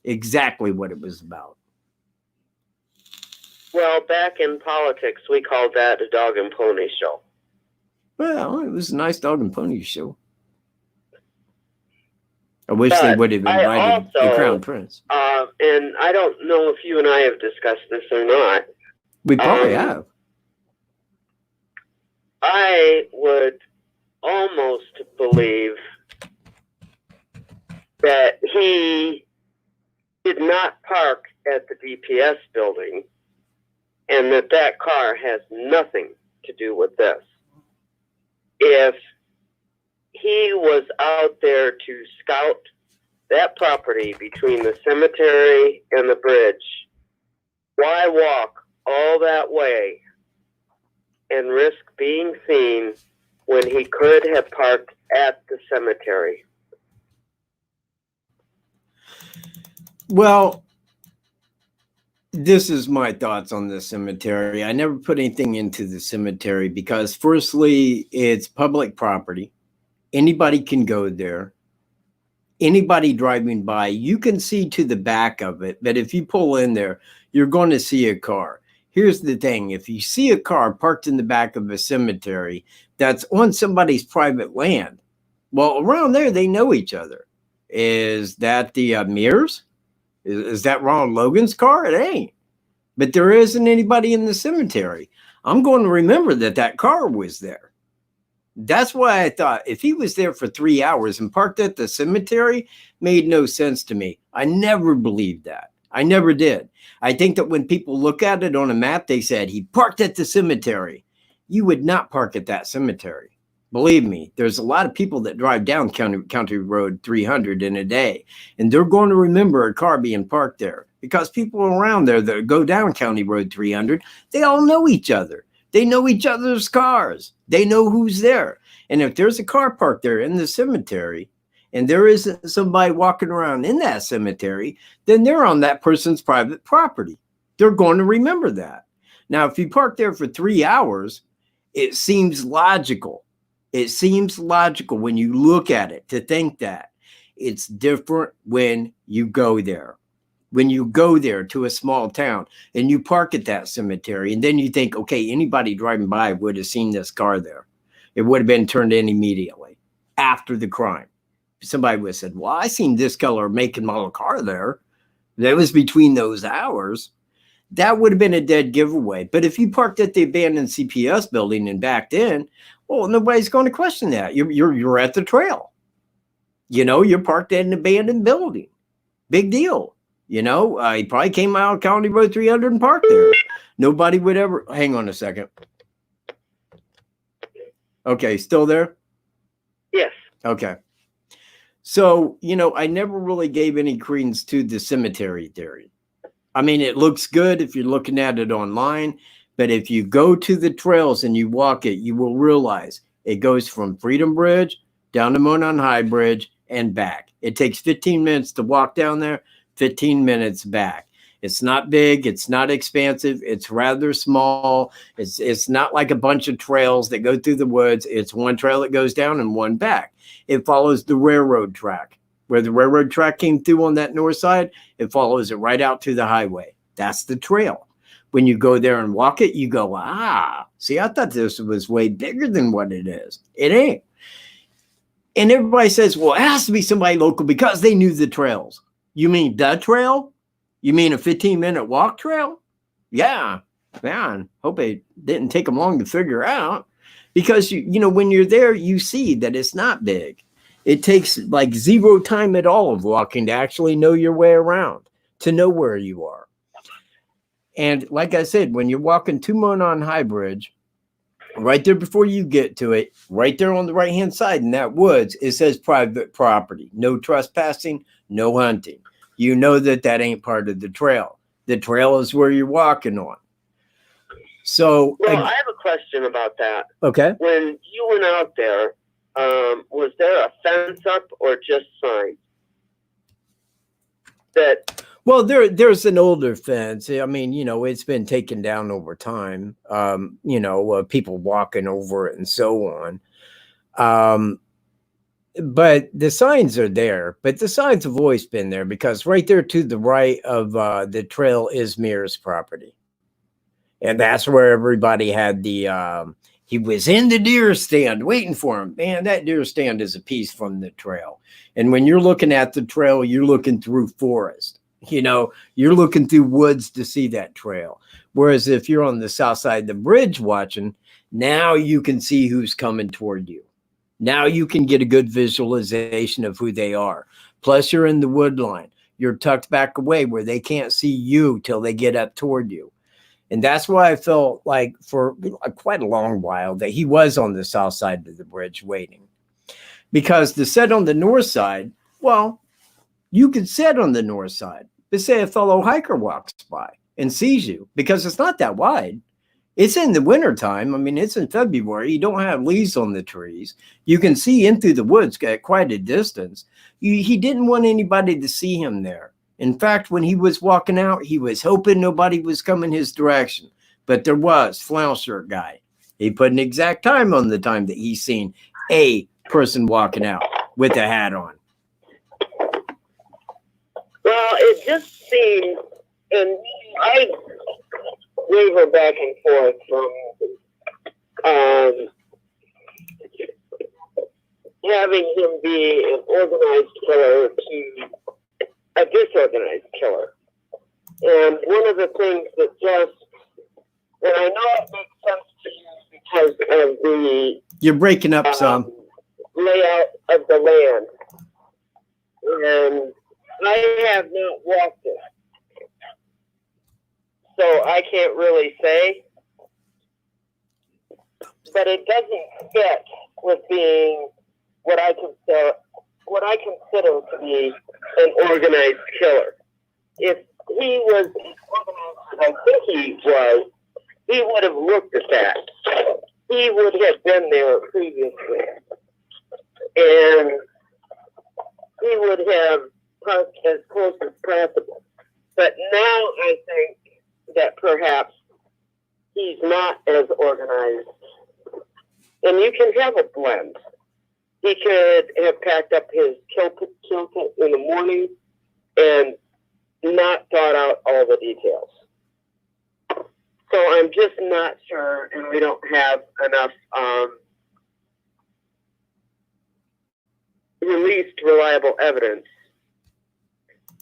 Exactly what it was about. Well, back in politics, we called that a dog and pony show. Well, it was a nice dog and pony show. I wish they would have invited the Crown Prince. And I don't know if you and I have discussed this or not. We probably have. I would almost believe that he did not park at the DPS building and that car has nothing to do with this. If he was out there to scout that property between the cemetery and the bridge, why walk all that way and risk being seen when he could have parked at the cemetery? Well, this is my thoughts on the cemetery. I never put anything into the cemetery because, firstly, it's public property. Anybody can go there. Anybody driving by, you can see to the back of it, but if you pull in there, you're going to see a car. Here's the thing. If you see a car parked in the back of a cemetery that's on somebody's private land, well, around there, they know each other. Is that the Mears? Is that Ronald Logan's car? It ain't. But there isn't anybody in the cemetery. I'm going to remember that car was there. That's why I thought if he was there for 3 hours and parked at the cemetery, made no sense to me. I never believed that. I never did. I think that when people look at it on a map, they said he parked at the cemetery. You would not park at that cemetery. Believe me, there's a lot of people that drive down County Road 300 in a day, and they're going to remember a car being parked there because people around there that go down County Road 300, they all know each other. They know each other's cars. They know who's there. And if there's a car parked there in the cemetery and there isn't somebody walking around in that cemetery, then they're on that person's private property. They're going to remember that. Now, if you park there for 3 hours, it seems logical. It seems logical when you look at it to think that. It's different when you go there. When you go there to a small town and you park at that cemetery, and then you think, okay, anybody driving by would have seen this car there. It would have been turned in immediately after the crime. Somebody would have said, well, I seen this color make and model car there. That was between those hours. That would have been a dead giveaway. But if you parked at the abandoned CPS building and backed in, well, nobody's going to question that. You're at the trail. You know, you're parked at an abandoned building. Big deal. You know, he probably came out County Road 300 and parked there. Nobody would ever. Hang on a second. Okay, still there? Yes. Okay. So, you know, I never really gave any credence to the cemetery theory. I mean, it looks good if you're looking at it online, but if you go to the trails and you walk it, you will realize it goes from Freedom Bridge down to Monon High Bridge and back. It takes 15 minutes to walk down there, 15 minutes back. It's not big. It's not expansive. It's rather small. It's not like a bunch of trails that go through the woods. It's one trail that goes down and one back. It follows the railroad track. Where the railroad track came through on that north side, it follows it right out to the highway. That's the trail. When you go there and walk it, you go, see, I thought this was way bigger than what it is. It ain't. And everybody says, well, it has to be somebody local because they knew the trails. You mean the trail? You mean a 15-minute walk trail? Yeah, man. Hope it didn't take them long to figure out. Because, you know, when you're there, you see that it's not big. It takes like zero time at all of walking to actually know your way around, to know where you are. And like I said, when you're walking to Monon High Bridge, right there before you get to it, right there on the right-hand side in that woods, it says private property. No trespassing, no hunting. You know that that ain't part of the trail. The trail is where you're walking on. So, well, I have a question about that. Okay. When you went out there, was there a fence up or just signs? Well, there's an older fence. I mean, you know, it's been taken down over time. You know, people walking over it and so on. But the signs are there. But the signs have always been there because right there to the right of the trail is Mears property. And that's where everybody had the, he was in the deer stand waiting for him. Man, that deer stand is a piece from the trail. And when you're looking at the trail, you're looking through forest. You know, you're looking through woods to see that trail. Whereas if you're on the south side of the bridge watching, now you can see who's coming toward you. Now you can get a good visualization of who they are. Plus, you're in the wood line. You're tucked back away where they can't see you till they get up toward you. And that's why I felt like for quite a long while that he was on the south side of the bridge waiting. Because to sit on the north side, well, you could sit on the north side, but say a fellow hiker walks by and sees you because it's not that wide. It's in the wintertime. I mean, it's in February. You don't have leaves on the trees. You can see in through the woods at quite a distance. He didn't want anybody to see him there. In fact, when he was walking out, he was hoping nobody was coming his direction. But there was, flannel shirt guy. He put an exact time on the time that he seen a person walking out with a hat on. Well, it just seemed, and I waver back and forth from having him be an organized killer to a disorganized killer. And one of the things that just, and I know it makes sense to you because of the You're breaking up some layout of the land. And I have not walked it. So I can't really say. But it doesn't fit with being what I consider to be an organized killer. If he was as organized as I think he was, he would have looked at that. He would have been there previously. And he would have parked as close as possible. But now I think friends. He could have packed up his kill kit in the morning and not thought out all the details. So I'm just not sure, and we don't have enough released reliable evidence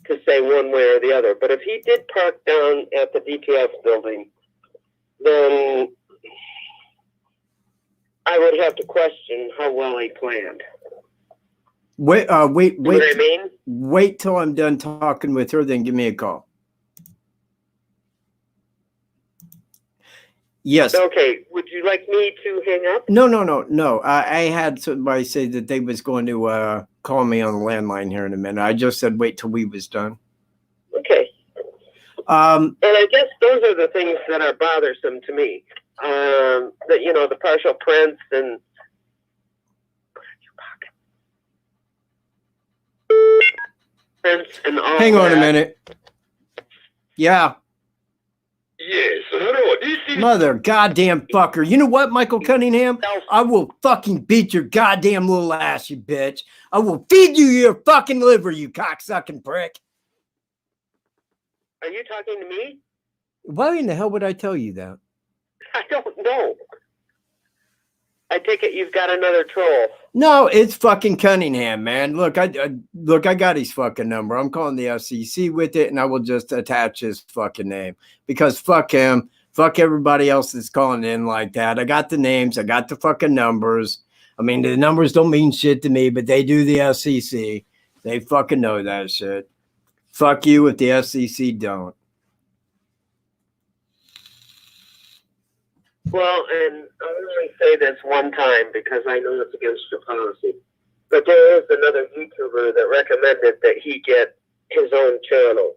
to say one way or the other. But if he did park down at the DTF building, then I would have to question how well he planned. Wait, You know what I mean? wait till I'm done talking with her, then give me a call. Yes. Okay. Would you like me to hang up? No. I had somebody say that they was going to call me on the landline here in a minute. I just said wait till we was done. Okay. And I guess those are the things that are bothersome to me. That, you know, the partial prints and prints and all. Hang on a minute. Yeah. Yes, hello, this is... Mother goddamn fucker. You know what, Michael Cunningham? I will fucking beat your goddamn little ass, you bitch. I will feed you your fucking liver, you cocksucking prick. Are you talking to me? Why in the hell would I tell you that? I don't know. I take it you've got another troll. No, it's fucking Cunningham, man. Look, I got his fucking number. I'm calling the FCC with it, and I will just attach his fucking name because fuck him. Fuck everybody else that's calling in like that. I got the names. I got the fucking numbers. I mean, the numbers don't mean shit to me, but they do the FCC. They fucking know that shit. Fuck you if the FCC don't. Well, and I'll only say this one time because I know it's against your policy. But there is another YouTuber that recommended that he get his own channel.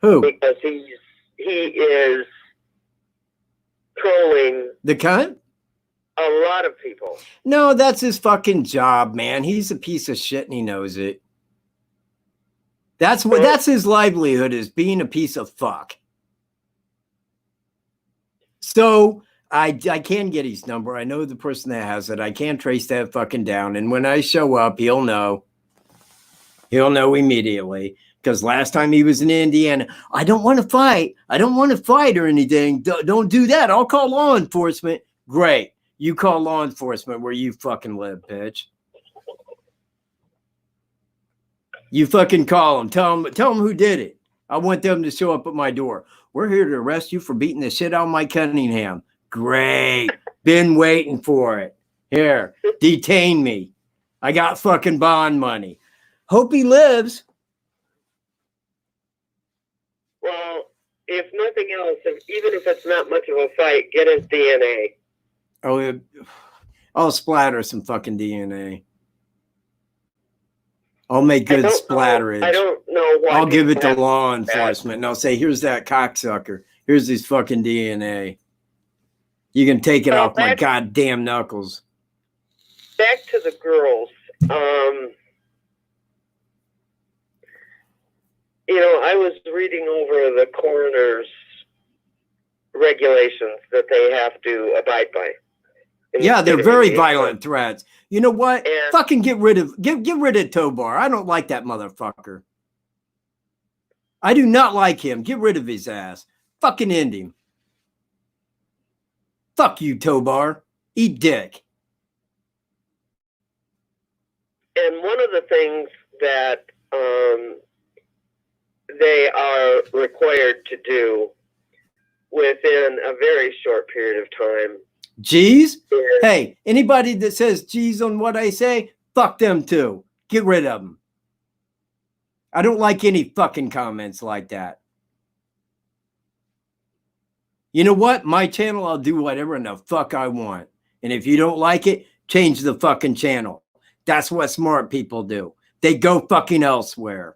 Who? Because he is trolling The cunt? a lot of people. No, that's his fucking job, man. He's a piece of shit and he knows it. That's what that's his livelihood, is being a piece of fuck. So I can get his number. I know the person that has it. I can trace that fucking down. And when I show up, he'll know. He'll know immediately. Because last time he was in Indiana, I don't want to fight. I don't want to fight or anything. Don't do that. I'll call law enforcement. Great. You call law enforcement where you fucking live, bitch. You fucking call them. Tell them who did it. I want them to show up at my door. We're here to arrest you for beating the shit out of Mike Cunningham. Great. Been waiting for it. Here, detain me. I got fucking bond money. Hope he lives. Well, if nothing else, even if it's not much of a fight, get his DNA. Oh, I'll splatter some fucking DNA. I'll make good splatterage. I don't know why. I'll give it to law enforcement and I'll say, here's that cocksucker. Here's his fucking DNA. You can take it off my goddamn knuckles. Back to the girls. You know, I was reading over the coroner's regulations that they have to abide by. Yeah, they're very violent threats. You know what? And fucking get rid of Tobar. I don't like that motherfucker. I do not like him. Get rid of his ass. Fucking end him. Fuck you, Tobar. Eat dick. And one of the things that they are required to do within a very short period of time. Geez? Hey, anybody that says geez on what I say, fuck them too. Get rid of them. I don't like any fucking comments like that. You know what? My channel, I'll do whatever in the fuck I want. And if you don't like it, change the fucking channel. That's what smart people do. They go fucking elsewhere.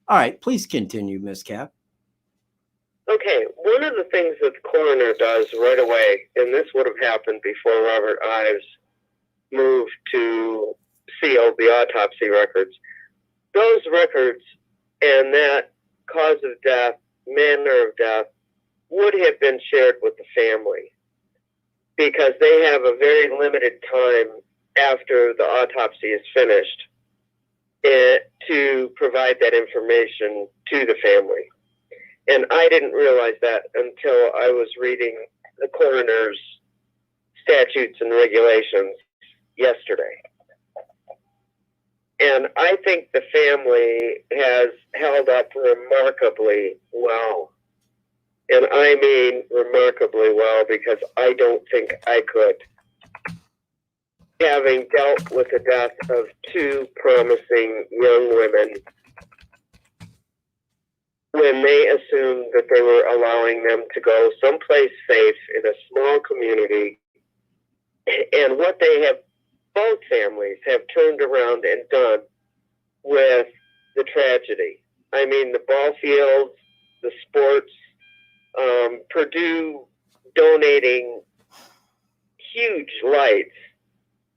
All right, please continue, Miss Cap. Okay, one of the things that the coroner does right away, and this would have happened before Robert Ives moved to seal the autopsy records, those records and that cause of death, manner of death, would have been shared with the family because they have a very limited time after the autopsy is finished to provide that information to the family. And I didn't realize that until I was reading the coroner's statutes and regulations yesterday. And I think the family has held up remarkably well. And I mean remarkably well, because I don't think I could. Having dealt with the death of two promising young women, when they assumed that they were allowing them to go someplace safe in a small community, and what they have, both families have turned around and done with the tragedy. I mean, the ball fields, the sports, Purdue donating huge lights.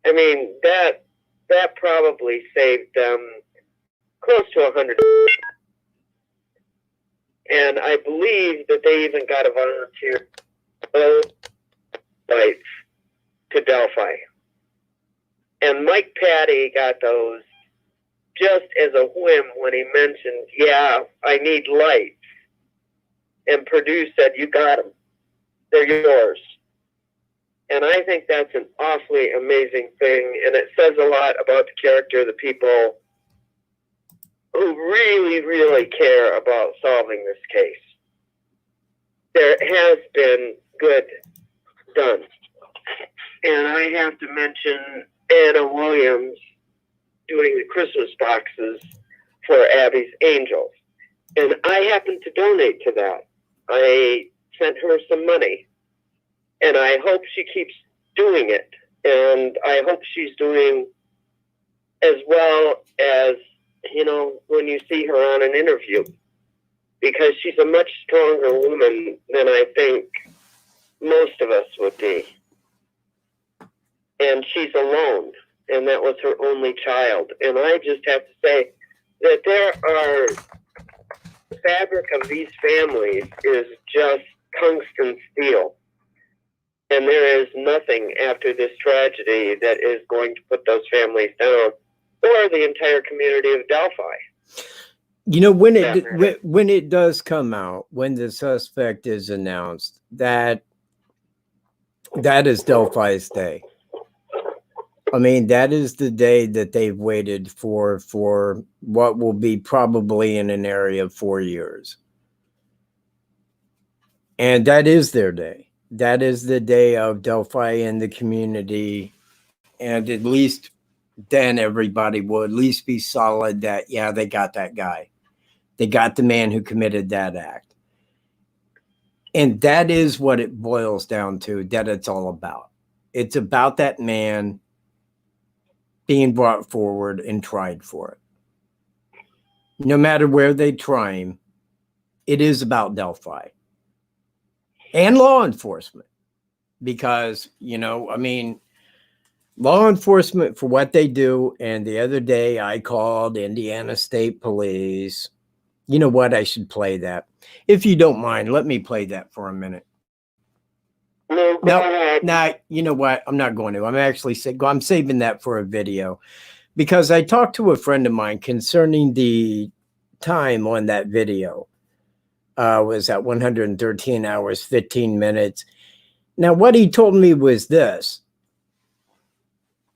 I mean, that probably saved them close to 100. And I believe that they even got a volunteer lights to Delphi. And Mike Patty got those just as a whim when he mentioned, yeah, I need lights. And Purdue said, you got them. They're yours. And I think that's an awfully amazing thing. And it says a lot about the character of the people who really, really care about solving this case. There has been good done. And I have to mention Anna Williams doing the Christmas boxes for Abby's Angels. And I happened to donate to that. I sent her some money. And I hope she keeps doing it. And I hope she's doing as well as, you know, when you see her on an interview. Because she's a much stronger woman than I think most of us would be. And she's alone. And that was her only child. And I just have to say that the fabric of these families is just tungsten steel. And there is nothing after this tragedy that is going to put those families down, or the entire community of Delphi. You know, when it does come out, when the suspect is announced, that is Delphi's day. I mean, that is the day that they've waited for what will be probably in an area of 4 years. And that is their day. That is the day of Delphi and the community. And at least then everybody will at least be solid that, yeah, they got that guy. They got the man who committed that act. And that is what it boils down to, that it's all about. It's about that man being brought forward and tried for it. No matter where they try him, it is about Delphi. And law enforcement, because, you know, I mean, law enforcement for what they do. And the other day I called Indiana State Police. You know what? I should play that. If you don't mind, let me play that for a minute. No, you know what? I'm not going to. I'm saving that for a video, because I talked to a friend of mine concerning the time on that video. Was at 113 hours, 15 minutes. Now, what he told me was this,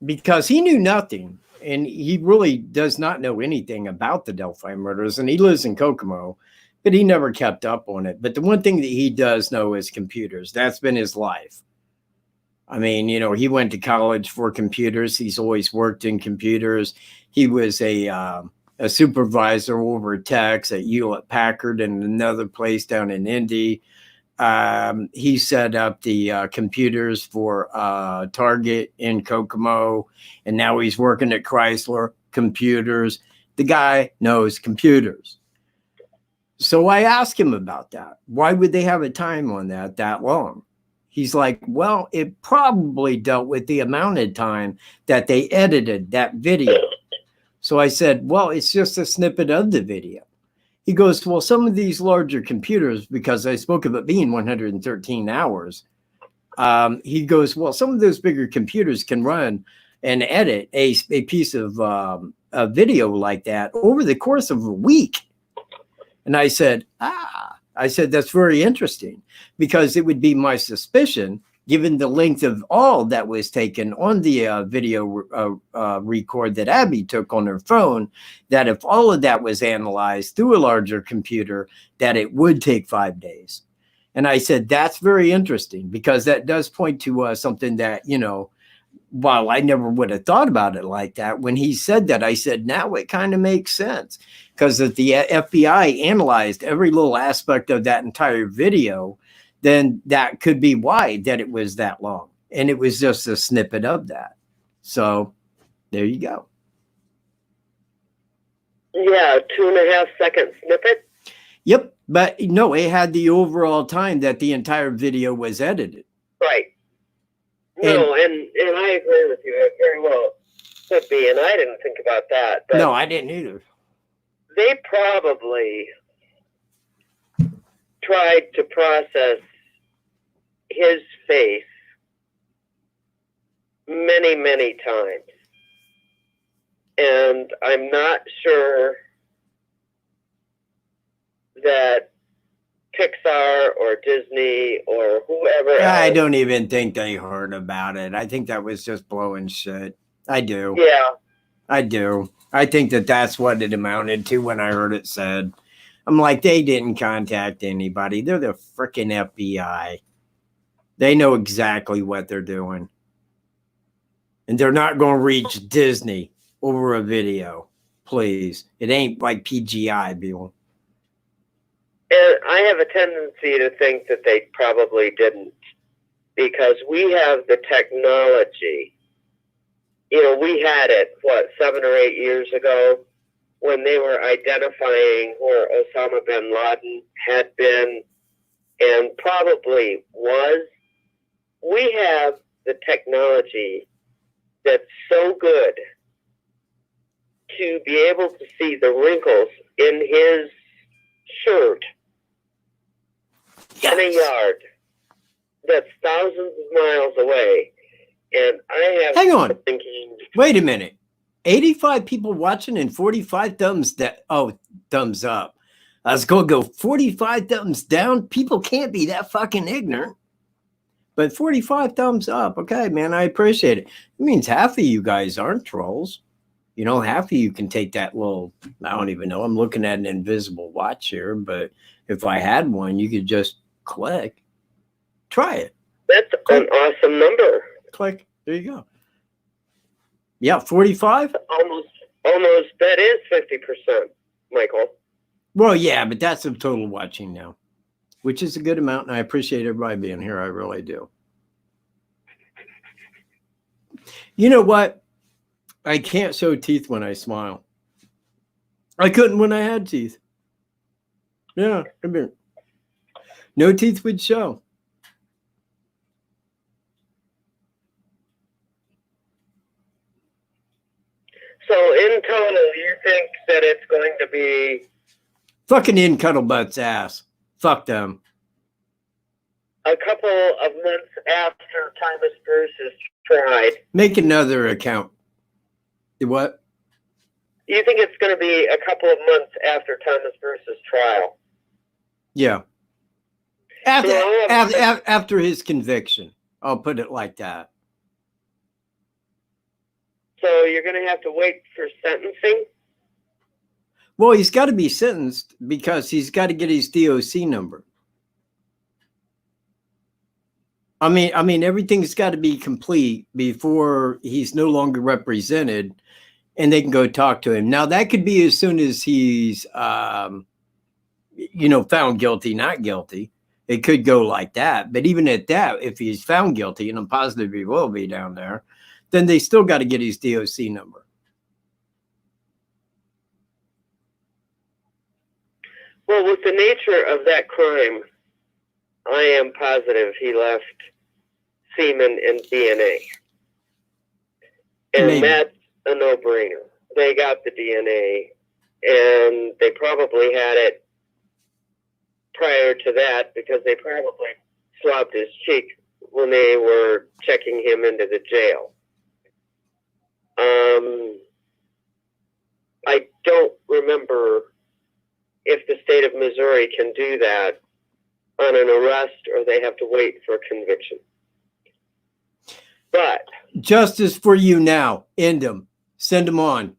because he knew nothing, and he really does not know anything about the Delphi murders, and he lives in Kokomo, but he never kept up on it. But the one thing that he does know is computers. That's been his life. I mean, you know, he went to college for computers. He's always worked in computers. He was a supervisor over techs at Hewlett Packard and another place down in Indy. He set up the computers for Target in Kokomo, and now he's working at Chrysler Computers. The guy knows computers. So I asked him about that. Why would they have a time on that long? He's like, well, it probably dealt with the amount of time that they edited that video. So I said, well, it's just a snippet of the video. He goes, well, some of these larger computers, because I spoke of it being 113 hours, he goes, well, some of those bigger computers can run and edit a piece of a video like that over the course of a week. And I said, that's very interesting, because it would be my suspicion, given the length of all that was taken on the video record that Abby took on her phone, that if all of that was analyzed through a larger computer, that it would take 5 days. And I said, that's very interesting, because that does point to something that, you know, while I never would have thought about it like that, when he said that, I said, now it kind of makes sense. Because if the FBI analyzed every little aspect of that entire video, then that could be why that it was that long. And it was just a snippet of that. So there you go. Yeah, 2.5 second snippet. Yep. But no, it had the overall time that the entire video was edited. Right. No, and I agree with you. It very well could be, and I didn't think about that. But no, I didn't either. They probably tried to process his face many, many times. And I'm not sure that Pixar or Disney or whoever else. I don't even think they heard about it. I think that was just blowing shit. I do. Yeah. I do. I think that that's what it amounted to when I heard it said. I'm like, they didn't contact anybody. They're the freaking FBI. They know exactly what they're doing. And they're not going to reach Disney over a video. Please. It ain't like PGI, Bill. And I have a tendency to think that they probably didn't, because we have the technology. You know, we had it, 7 or 8 years ago, when they were identifying where Osama bin Laden had been and probably was. We have the technology that's so good to be able to see the wrinkles in his shirt in a yard that's thousands of miles away. And I have Hang on. thinking, wait a minute. 85 people watching and 45 thumbs thumbs up. I was going to go 45 thumbs down. People can't be that fucking ignorant. But 45 thumbs up. Okay, man, I appreciate it. It means half of you guys aren't trolls. You know, half of you can take that little, I don't even know. I'm looking at an invisible watch here, but if I had one, you could just click. Try it. that's an awesome number. Click. There you go. Yeah, 45? Almost, that is 50%, Michael. Well, yeah, but that's of total watching now, which is a good amount, and I appreciate everybody being here. I really do. You know what? I can't show teeth when I smile. I couldn't when I had teeth. Yeah, I mean, no teeth would show. So in total, you think that it's going to be Fucking in Cuddlebutt's ass. Fuck them. a couple of months after Thomas Bruce is tried? Make another account. What? You think it's going to be a couple of months after Thomas Bruce's trial? Yeah. After his conviction. I'll put it like that. So you're going to have to wait for sentencing? Well, he's got to be sentenced because he's got to get his DOC number. I mean, everything's got to be complete before he's no longer represented and they can go talk to him. Now, that could be as soon as he's, found guilty, not guilty. It could go like that. But even at that, if he's found guilty, and I'm positive he will be down there, then they still got to get his DOC number. Well, with the nature of that crime, I am positive he left semen and DNA. And Maybe. that's a no-brainer. They got the DNA, and they probably had it prior to that because they probably swabbed his cheek when they were checking him into the jail. I don't remember if the state of Missouri can do that on an arrest or they have to wait for a conviction. But Justice for you now. End them. Send them on.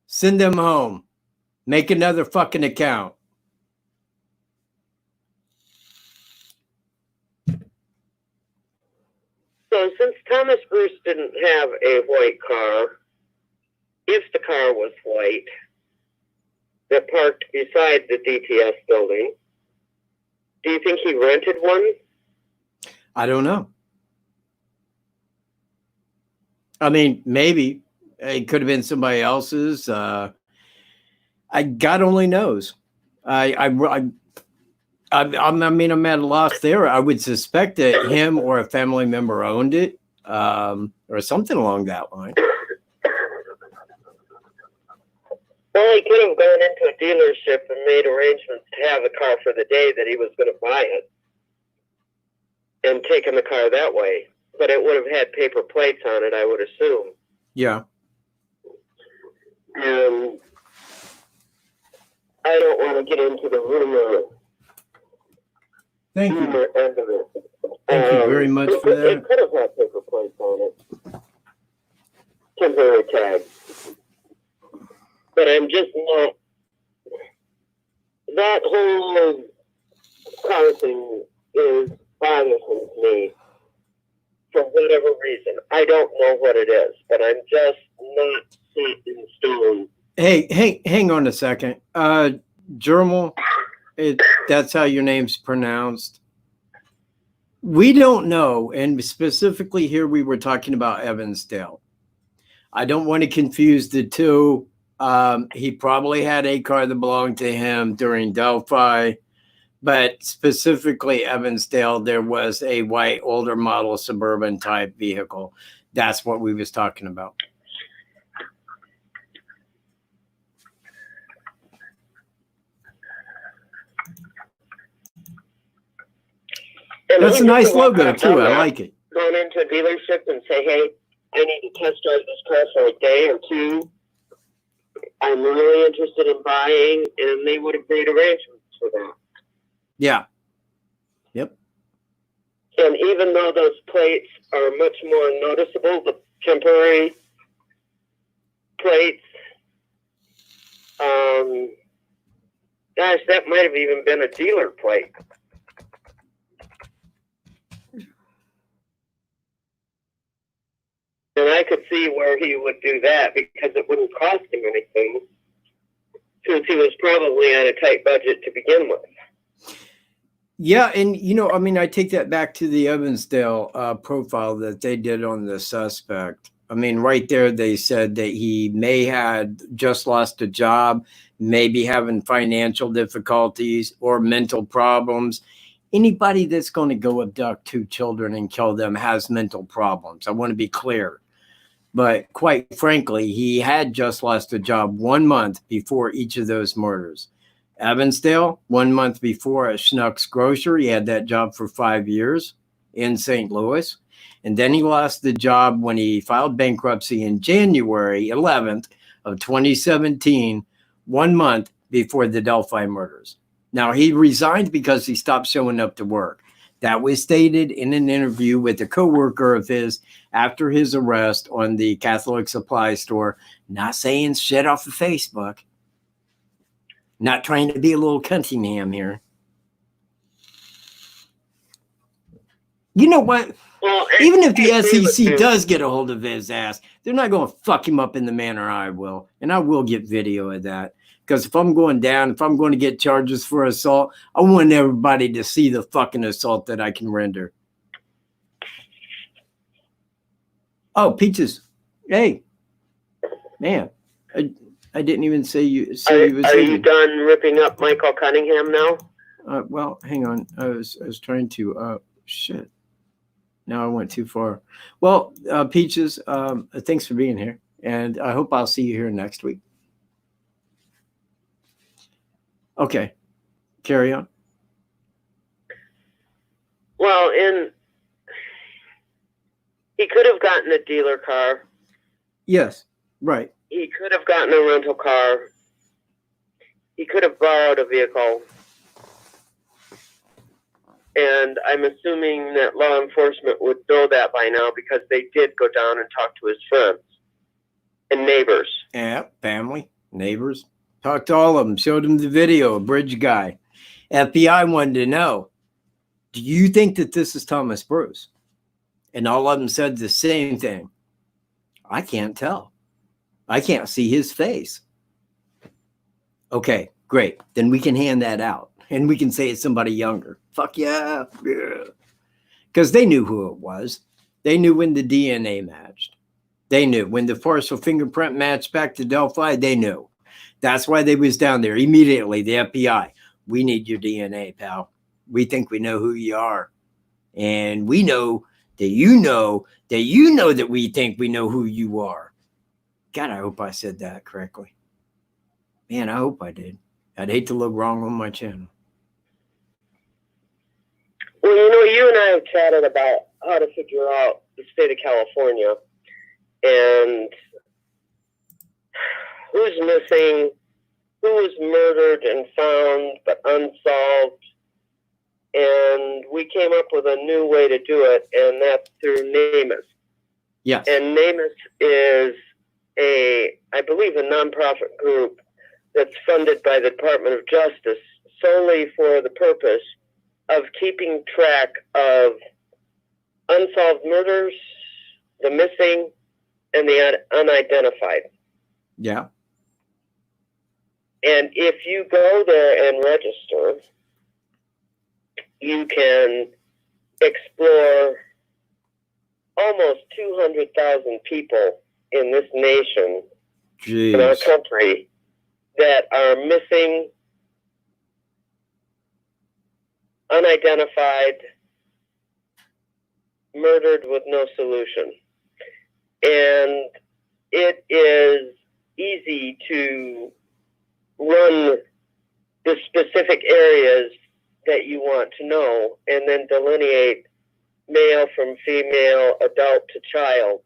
Send them home. Make another fucking account. so since Thomas Bruce didn't have a white car, if the car was white that parked beside the DTS building, do you think he rented one? I don't know. I mean, maybe it could have been somebody else's. God only knows. I mean, I'm at a loss there. I would suspect that him or a family member owned it, or something along that line. Well, he could have gone into a dealership and made arrangements to have the car for the day that he was going to buy it and taken the car that way. But it would have had paper plates on it, I would assume. Yeah. And I don't want to get into the rumor Thank you. end of it. Thank you very much for that. It could have had paper plates on it. Temporary tag. But I'm just not. That whole car thing is bothersome to me for whatever reason. I don't know what it is, but I'm just not set in stone. Hey, hang on a second. Jerome, that's how your name's pronounced. We don't know, and specifically here we were talking about Evansdale. I don't want to confuse the two. He probably had a car that belonged to him during Delphi, but specifically Evansdale, there was a white older model suburban type vehicle. That's what we was talking about. And That's a he nice just walked logo up too. down I there, like it. Going into a dealership and say, hey, I need to test drive this car for a day or two. I'm really interested in buying, and they would have made arrangements for that. Yeah. Yep. And even though those plates are much more noticeable, the temporary plates, gosh, that might have even been a dealer plate. And I could see where he would do that because it wouldn't cost him anything, since he was probably on a tight budget to begin with. Yeah, and I mean, I take that back to the Evansdale profile that they did on the suspect. I mean, right there, they said that he may had just lost a job, maybe having financial difficulties or mental problems. Anybody that's going to go abduct 2 children and kill them has mental problems. I want to be clear. But quite frankly, he had just lost a job 1 month before each of those murders. Evansdale, 1 month before at Schnucks Grocery, he had that job for 5 years in St. Louis. And then he lost the job when he filed bankruptcy in January 11th of 2017, 1 month before the Delphi murders. Now, he resigned because he stopped showing up to work. That was stated in an interview with a coworker of his after his arrest on the Catholic supply store. Not saying shit off of Facebook. Not trying to be a little Cunningham here. You know what? Well, Even if the I agree with SEC you. does get a hold of his ass, they're not going to fuck him up in the manner I will. And I will get video of that. Because if I'm going down, if I'm going to get charges for assault, I want everybody to see the fucking assault that I can render. Oh, Peaches. Hey. Man. I didn't even say you. Are you done ripping up Michael Cunningham now? Well, hang on. I was trying to. Shit. Now I went too far. Well, Peaches, thanks for being here, and I hope I'll see you here next week. Okay, carry on. He could have gotten a dealer car. Yes, right. He could have gotten a rental car. He could have borrowed a vehicle. And I'm assuming that law enforcement would know that by now because they did go down and talk to his friends and neighbors. Yeah, family, neighbors. Talked to all of them. Showed them the video, a bridge guy. FBI wanted to know, do you think that this is Thomas Bruce? And all of them said the same thing. I can't tell. I can't see his face. Okay, great. Then we can hand that out. And we can say it's somebody younger. Fuck yeah. Yeah. Because they knew who it was. They knew when the DNA matched. They knew. When the partial fingerprint matched back to Delphi, they knew. That's why they was down there immediately, the FBI. We need your DNA, pal. We think we know who you are. And we know that you know that we think we know who you are. God, I hope I said that correctly. Man, I hope I did. I'd hate to look wrong on my channel. Well, you and I have chatted about how to figure out the state of California and who's missing, who was murdered and found but unsolved. And we came up with a new way to do it, and that's through NamUs. Yes. And NamUs is I believe, a nonprofit group that's funded by the Department of Justice solely for the purpose of keeping track of unsolved murders, the missing, and the unidentified. Yeah. And if you go there and register, you can explore almost 200,000 people in this nation, Jeez. in our country, that are missing, unidentified, murdered with no solution. And it is easy to run the specific areas that you want to know and then delineate male from female, adult to child.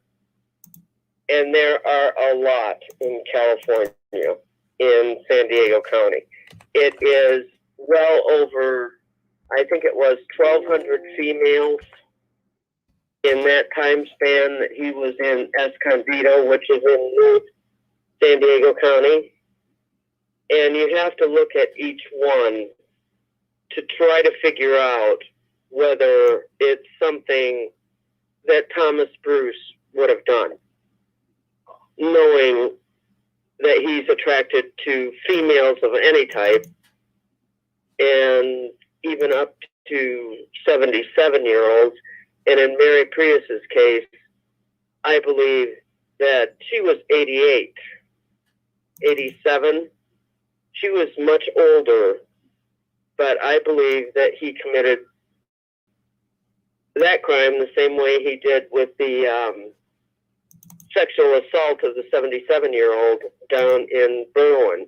And there are a lot in California, in San Diego County. It is well over, I think it was 1,200 females in that time span that he was in Escondido, which is in San Diego County. And you have to look at each one to try to figure out whether it's something that Thomas Bruce would have done, knowing that he's attracted to females of any type, and even up to 77-year-olds. And in Mary Prius's case, I believe that she was 88, 87. She was much older, but I believe that he committed that crime the same way he did with the sexual assault of the 77-year-old down in Berwyn,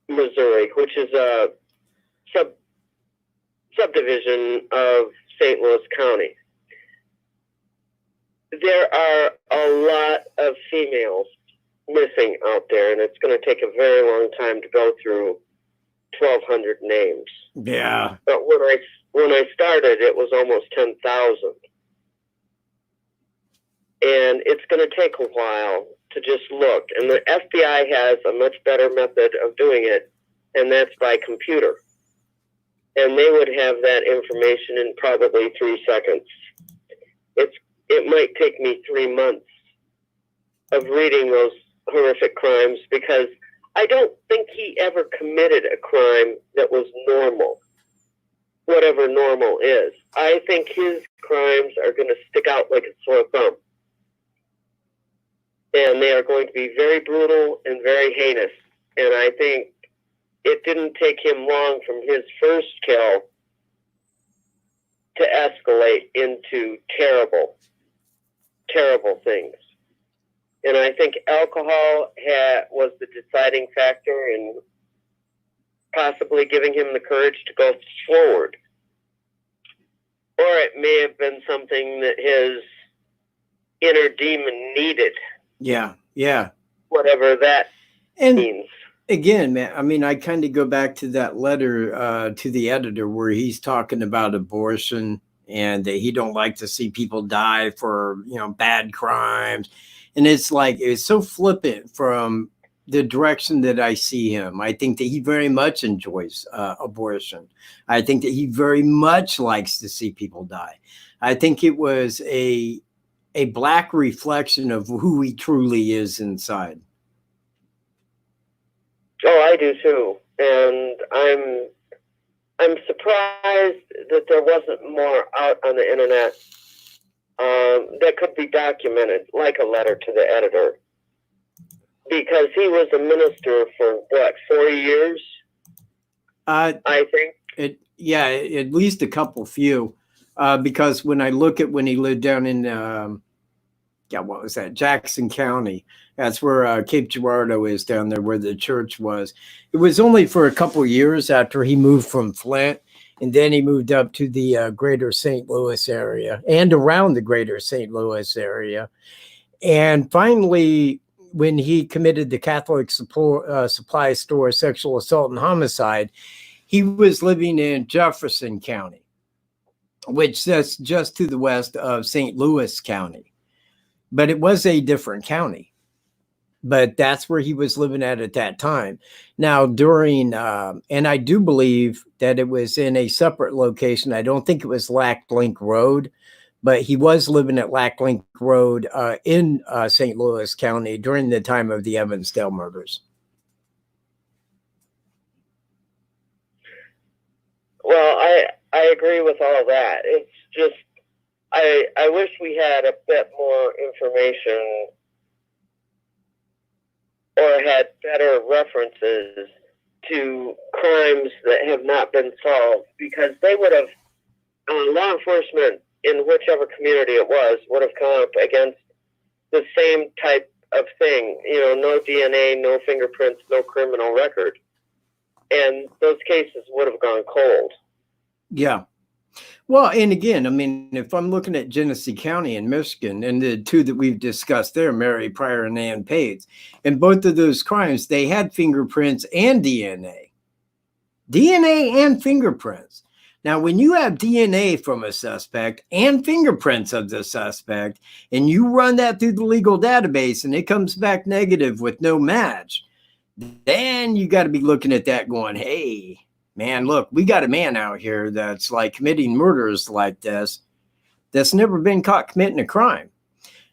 Missouri, which is a subdivision of St. Louis County. There are a lot of females missing out there, and it's going to take a very long time to go through 1,200 names. Yeah. But when I started, it was almost 10,000. And it's going to take a while to just look. And the FBI has a much better method of doing it, and that's by computer. And they would have that information in probably 3 seconds. It might take me 3 months of reading those horrific crimes, because I don't think he ever committed a crime that was normal, whatever normal is. I think his crimes are going to stick out like a sore thumb. And they are going to be very brutal and very heinous. And I think it didn't take him long from his first kill to escalate into terrible, terrible things. And I think alcohol was the deciding factor in possibly giving him the courage to go forward. or it may have been something that his inner demon needed, Yeah. whatever that And means. again, man, I mean, I kind of go back to that letter to the editor where he's talking about abortion and that he don't like to see people die for, bad crimes. And it's like, it's so flippant from the direction that I see him. I think that he very much enjoys abortion. I think that he very much likes to see people die. I think it was a black reflection of who he truly is inside. Oh, I do too, and I'm surprised that there wasn't more out on the internet that could be documented, like a letter to the editor, because he was a minister for what, 4 years? I think. At least a few, because when I look at when he lived down in what was that, Jackson County, that's where Cape Girardeau is, down there where the church was. It was only for a couple of years after he moved from Flint, and then he moved up to the greater St. Louis area and around the greater St. Louis area. And finally, when he committed the Catholic supply store sexual assault and homicide, he was living in Jefferson County, which that's just to the west of St. Louis County. But it was a different county. But that's where he was living at that time. Now, during, and I do believe that it was in a separate location. I don't think it was Lac Link Road, but he was living at Lac Link Road in St. Louis County during the time of the Evansdale murders. Well, I agree with all that. It's just, I wish we had a bit more information or had better references to crimes that have not been solved, because they would have, law enforcement in whichever community it was, would have come up against the same type of thing. No DNA, no fingerprints, no criminal record. And those cases would have gone cold. Yeah. Well, and again, I mean, if I'm looking at Genesee County in Michigan, and the two that we've discussed there, Mary Pryor and Ann Pates, and both of those crimes, they had fingerprints and DNA and fingerprints. Now, when you have DNA from a suspect and fingerprints of the suspect, and you run that through the legal database and it comes back negative with no match, then you got to be looking at that going, hey, man, look, we got a man out here that's like committing murders like this, that's never been caught committing a crime.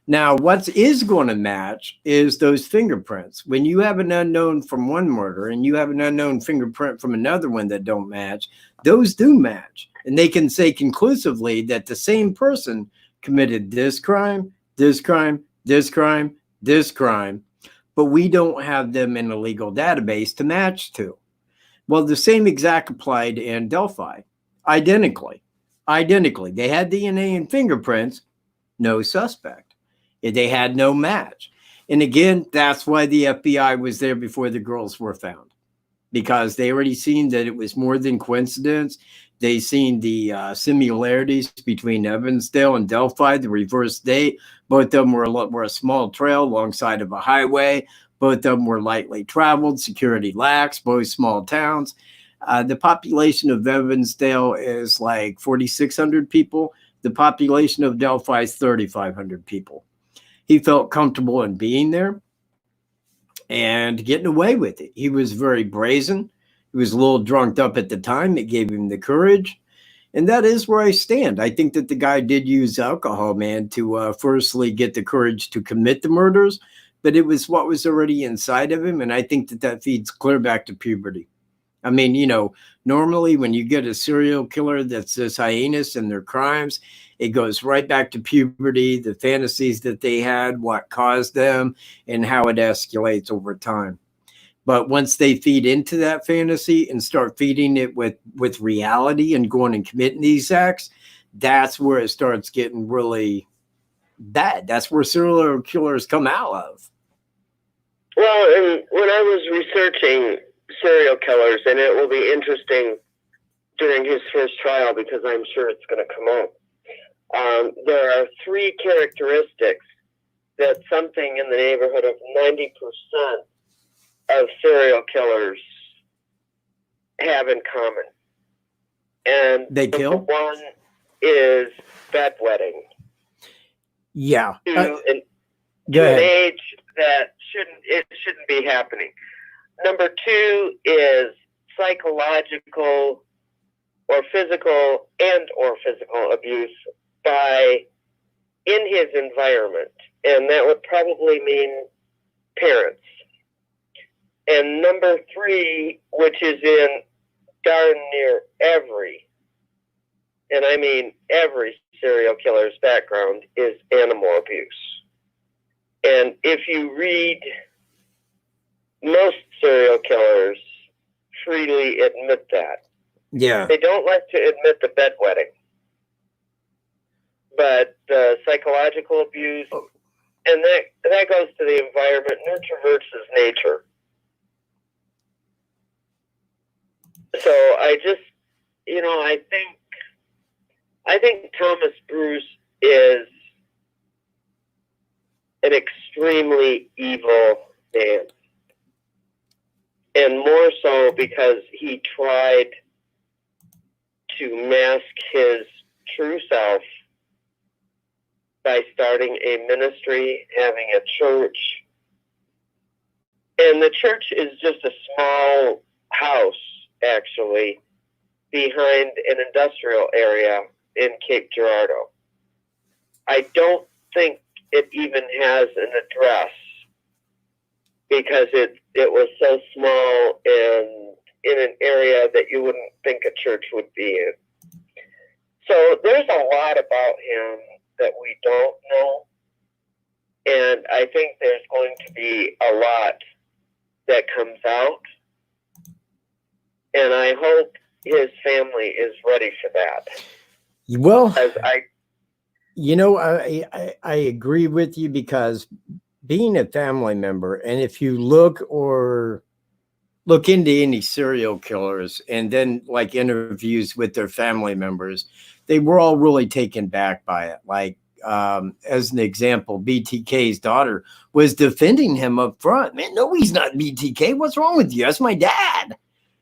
Now, what is going to match is those fingerprints. When you have an unknown from one murder and you have an unknown fingerprint from another one that don't match, those do match. And they can say conclusively that the same person committed this crime, this crime, this crime, this crime, but we don't have them in a legal database to match to. Well, the same exact applied in Delphi. Identically. They had DNA and fingerprints, no suspect. They had no match. And again, that's why the FBI was there before the girls were found, because they already seen that it was more than coincidence. They seen the similarities between Evansdale and Delphi, the reverse date. Both of them were a small trail alongside of a highway. Both of them were lightly traveled, security lax, both small towns. The population of Evansdale is like 4,600 people. The population of Delphi is 3,500 people. He felt comfortable in being there and getting away with it. He was very brazen. He was a little drunked up at the time. It gave him the courage. And that is where I stand. I think that the guy did use alcohol, man, to firstly get the courage to commit the murders, but it was what was already inside of him. And I think that feeds clear back to puberty. I mean, normally when you get a serial killer that's this heinous in their crimes, it goes right back to puberty, the fantasies that they had, what caused them, and how it escalates over time. But once they feed into that fantasy and start feeding it with reality and going and committing these acts, that's where it starts getting really bad. That's where serial killers come out of. Well, and when I was researching serial killers, and it will be interesting during his first trial, because I'm sure it's going to come up. There are 3 characteristics that something in the neighborhood of 90% of serial killers have in common. And They kill? one is bedwetting. Yeah. To Go an ahead. age that shouldn't be happening. Number 2 is psychological or physical abuse in his environment, and that would probably mean parents. And number 3, which is in darn near every, and I mean every serial killer's background, is animal abuse. And if you read, most serial killers freely admit that. Yeah. They don't like to admit the bedwetting, but the psychological abuse, and that goes to the environment, nurture versus nature. So I just, I think Thomas Bruce is an extremely evil man. And more so because he tried to mask his true self by starting a ministry, having a church. And the church is just a small house, actually, behind an industrial area in Cape Girardeau. I don't think it even has an address because it was so small and in an area that you wouldn't think a church would be in. So there's a lot about him that we don't know, and I think there's going to be a lot that comes out, and I hope his family is ready for that. Well, As I agree with you, because being a family member, and if you look into any serial killers and then like interviews with their family members, they were all really taken back by it. Like, as an example, BTK's daughter was defending him up front. Man, no, he's not BTK. What's wrong with you? That's my dad.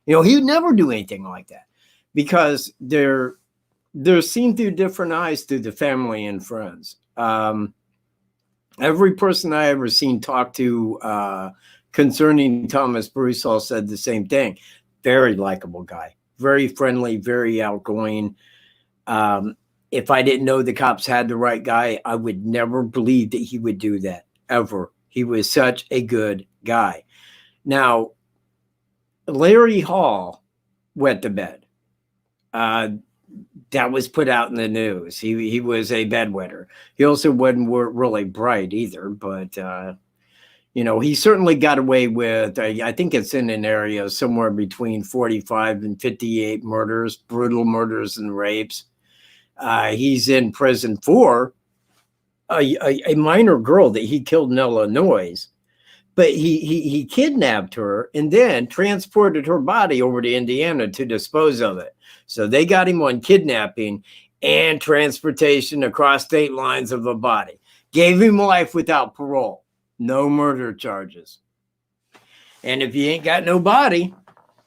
He would never do anything like that, because they're seen through different eyes through the family and friends. Every person I ever seen talk to concerning Thomas Bruce all said the same thing. Very likable guy, very friendly, very outgoing. If I didn't know the cops had the right guy, I would never believe that he would do that, ever. He was such a good guy. Now, Larry Hall went to bed. That was put out in the news. He was a bedwetter. He also wasn't really bright either, but he certainly got away with, I think it's in an area somewhere between 45 and 58 murders, brutal murders and rapes. He's in prison for a minor girl that he killed in Illinois, but he kidnapped her and then transported her body over to Indiana to dispose of it. So they got him on kidnapping and transportation across state lines of a body. Gave him life without parole. No murder charges. And if you ain't got no body,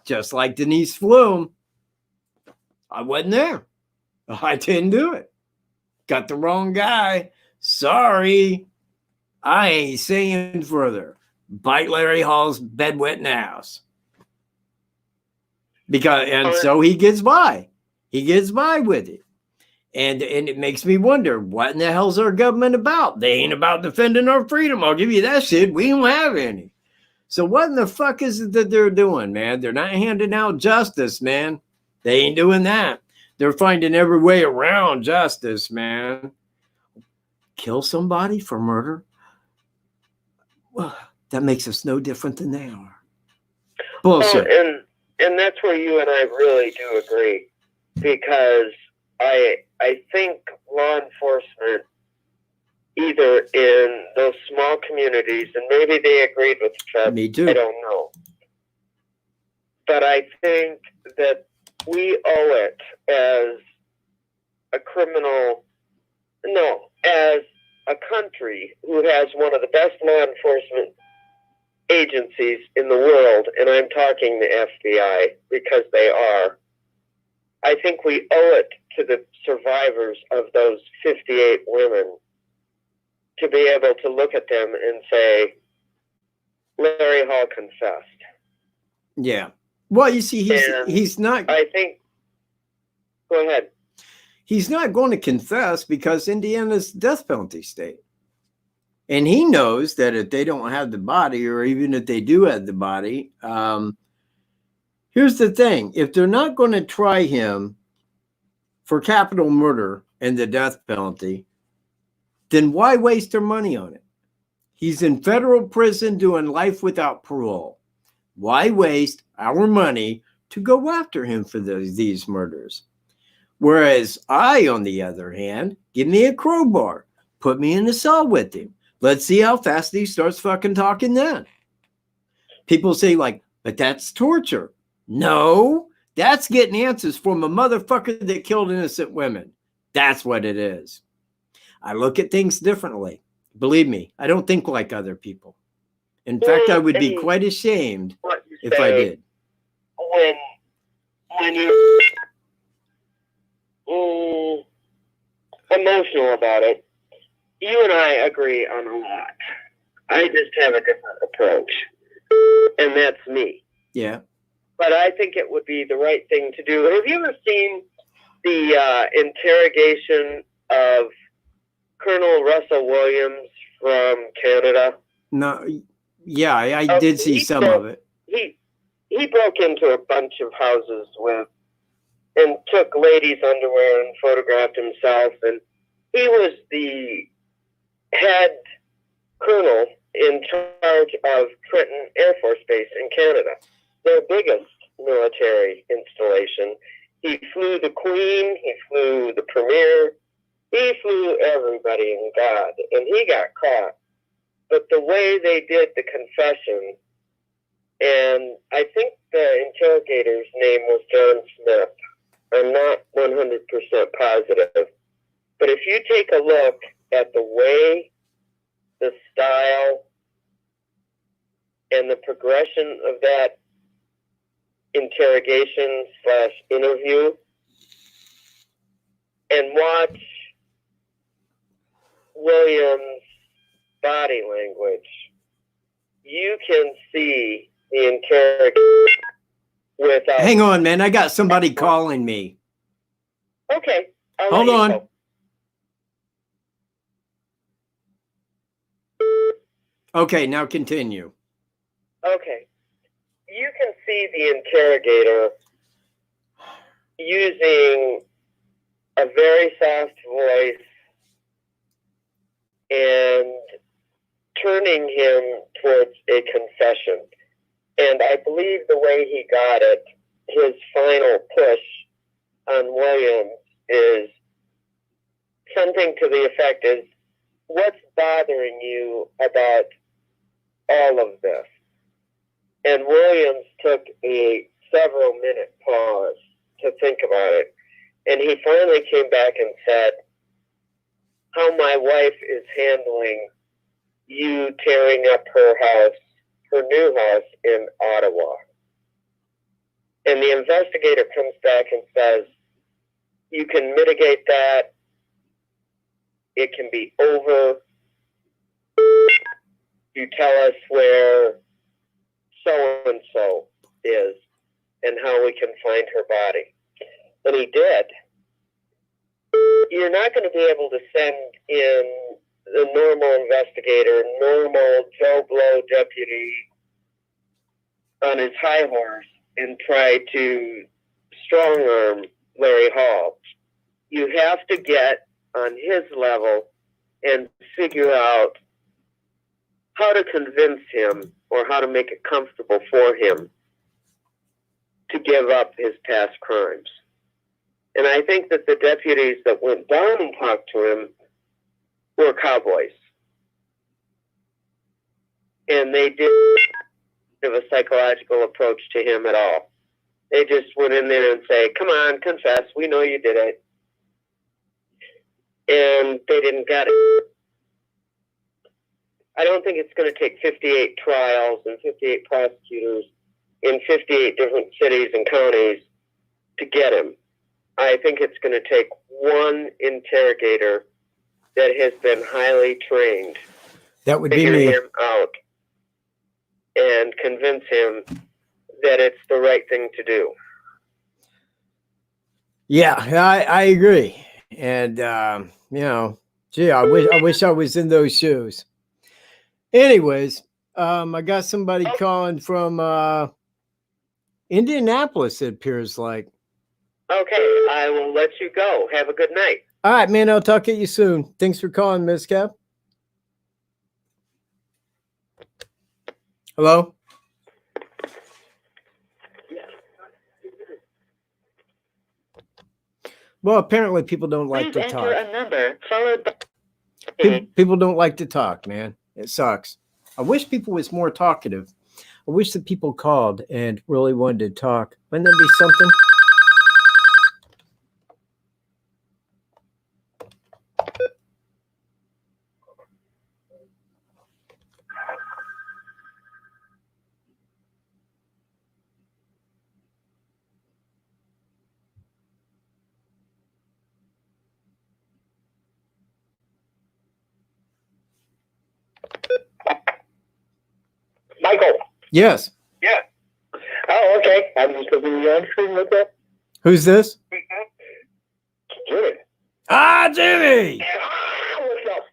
just like Denise Flume, I wasn't there. I didn't do it. Got the wrong guy. Sorry. I ain't saying further. Bite Larry Hall's bedwetting house. So he gets by. He gets by with it. And it makes me wonder, what in the hell's our government about? They ain't about defending our freedom. I'll give you that shit. We don't have any. So what in the fuck is it that they're doing, man? They're not handing out justice, man. They ain't doing that. They're finding every way around justice, man. Kill somebody for murder? Well, that makes us no different than they are. Bullshit. And that's where you and I really do agree, because I think law enforcement, either in those small communities, and maybe they agreed with Trump, Me too. I don't know. But I think that we owe it as a criminal, no, as a country who has one of the best law enforcement agencies in the world, and I'm talking the FBI because they are. I think we owe it to the survivors of those 58 women to be able to look at them and say, Larry Hall confessed. Yeah. Well, you see, he's not. I think. Go ahead. He's not going to confess because Indiana's death penalty state. And he knows that if they don't have the body, or even if they do have the body, here's the thing. If they're not going to try him for capital murder and the death penalty, then why waste their money on it? He's in federal prison doing life without parole. Why waste our money to go after him for these murders? Whereas I, on the other hand, give me a crowbar, put me in the cell with him. Let's see how fast he starts fucking talking then. People say, like, but that's torture. No, that's getting answers from a motherfucker that killed innocent women. That's what it is. I look at things differently. Believe me, I don't think like other people. In fact, I would be quite ashamed if I did. When you're emotional about it, you and I agree on a lot. I just have a different approach, and that's me. Yeah. But I think it would be the right thing to do. Have you ever seen the interrogation of Colonel Russell Williams from Canada? No. Yeah, I did see some of it. He broke into a bunch of houses and took ladies' underwear and photographed himself, and he was the head colonel in charge of Trenton Air Force Base in Canada, their biggest military installation. He flew the Queen, he flew the Premier, he flew everybody in God, and he got caught. But the way they did the confession, and I think the interrogator's name was John Smith. I'm not 100% positive. But if you take a look at the way, the style, and the progression of that interrogation/interview, and watch Williams' body language, you can see the interrogation without... Hang on, man. I got somebody calling me. Okay. Hold on. Go. Okay, now continue. Okay. You can see the interrogator using a very soft voice and turning him towards a confession. And I believe the way he got it, his final push on Williams is something to the effect is, what's bothering you about all of this? And Williams took a several-minute pause to think about it. And he finally came back and said, how my wife is handling you tearing up her house, her new house in Ottawa. And the investigator comes back and says, you can mitigate that. It can be over. You tell us where so-and-so is and how we can find her body. And he did. You're not going to be able to send in the normal investigator, normal Joe Blow deputy on his high horse and try to strong-arm Larry Hall. You have to get on his level and figure out how to convince him or how to make it comfortable for him to give up his past crimes. And I think that the deputies that went down and talked to him were cowboys. And they didn't have a psychological approach to him at all. They just went in there and say, come on, confess, we know you did it. And they didn't get it. I don't think it's going to take 58 trials and 58 prosecutors in 58 different cities and counties to get him. I think it's going to take one interrogator that has been highly trained. That would be figure me. him out and convince him that it's the right thing to do. Yeah, I agree. And, you know, gee, I wish I was in those shoes. Anyways, I got somebody calling from Indianapolis, it appears like. Okay, I will let you go. Have a good night. All right, man, I'll talk to you soon. Thanks for calling, Miss Cap. Hello? Well, apparently people don't like to talk. Enter a number followed by... People don't like to talk, man. It sucks. I wish people was more talkative. I wish that people called and really wanted to talk. Wouldn't that be something? Michael. Yes. Yeah. Oh, okay. I'm just looking at your screen with that. Who's this? Jimmy. Ah, Jimmy! What's up?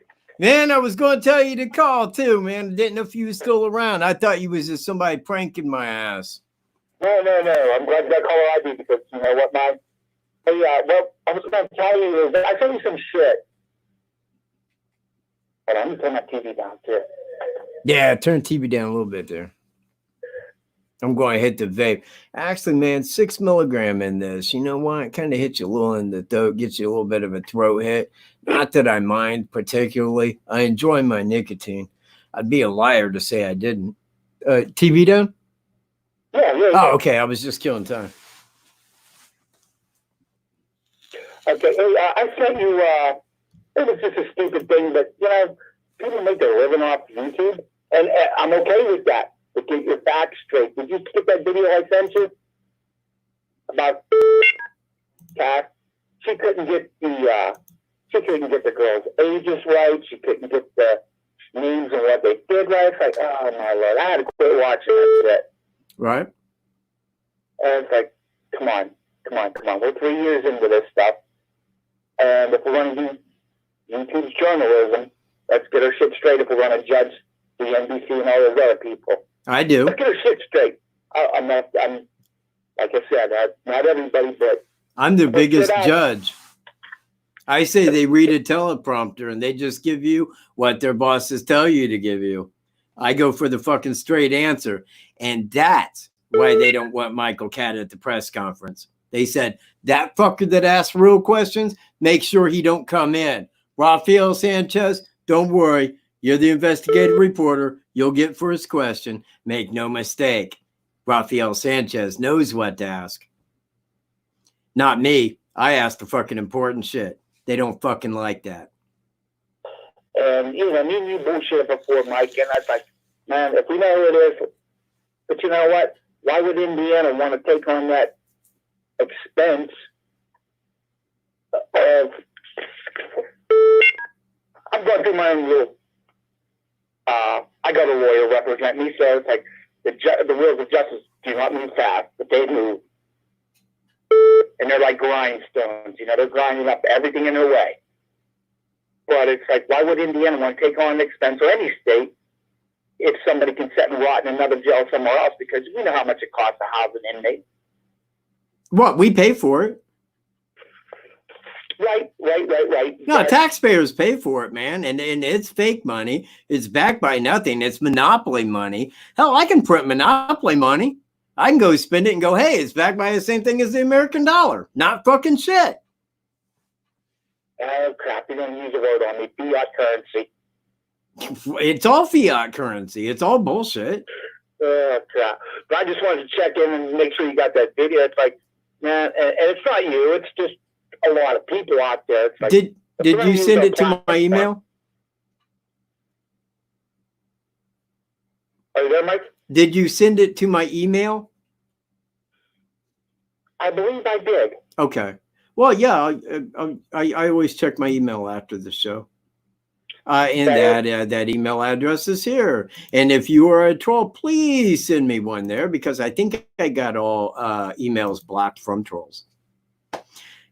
Man, I was going to tell you to call too, man. I didn't know if you was still around. I thought you was just somebody pranking my ass. No. I'm glad you got caller ID because you know what, man? Hey, well, I was going to tell you is that I tell you some shit. Hold on, I'm going to turn my TV down too. Yeah, turn TV down a little bit there. I'm going to hit the vape. Actually, man, 6 milligram in this. You know why? It kind of hits you a little in the throat, gets you a little bit of a throat hit. Not that I mind particularly. I enjoy my nicotine. I'd be a liar to say I didn't. TV down? Yeah. Oh, okay. I was just killing time. Okay, hey, I sent you, it was just a stupid thing, but, you know, people make their living off YouTube, and I'm okay with that, to get your facts straight. Did you get that video I sent you? About Kat? She couldn't get the girls' ages right, she couldn't get the names and what they did right. It's like, oh my Lord, I had to quit watching that shit. Right. And it's like, come on. We're 3 years into this stuff. And if we're going to do YouTube's journalism, let's get our shit straight if we're going to judge the NBC and all those other people. I do. Let's get our shit straight. I'm like I said, not everybody, but I'm the biggest judge. I say they read a teleprompter and they just give you what their bosses tell you to give you. I go for the fucking straight answer. And that's why they don't want Michael Catt at the press conference. They said, that fucker that asks real questions, make sure he don't come in. Rafael Sanchez, don't worry. You're the investigative reporter. You'll get first question. Make no mistake. Rafael Sanchez knows what to ask. Not me. I ask the fucking important shit. They don't fucking like that. And, you know, me and you bullshit before, Mike, and I was like, man, if we know who it is, but you know what? Why would Indiana want to take on that expense of... I'm going through my own little... I got a lawyer represent me, so it's like the wheels of justice do not move fast, but they move. And they're like grindstones, you know, they're grinding up everything in their way. But it's like, why would Indiana want to take on an expense, or any state, if somebody can sit and rot in another jail somewhere else? Because we know how much it costs to house an inmate. What? We pay for it. Right. No, But taxpayers pay for it, man. And it's fake money. It's backed by nothing. It's monopoly money. Hell, I can print monopoly money. I can go spend it and go, hey, it's backed by the same thing as the American dollar. Not fucking shit. oh, crap, you don't use a word on me. Fiat currency. It's all fiat currency. It's all bullshit. Crap. But I just wanted to check in and make sure you got that video. It's like, man, and it's not you. It's just a lot of people out there. It's like, Did you send it to my email? Are you there, Mike? Did you send it to my email? I believe I did. Okay. Well, yeah, I always check my email after the show. And that email address is here. And if you are a troll, please send me one there, because I think I got all emails blocked from trolls.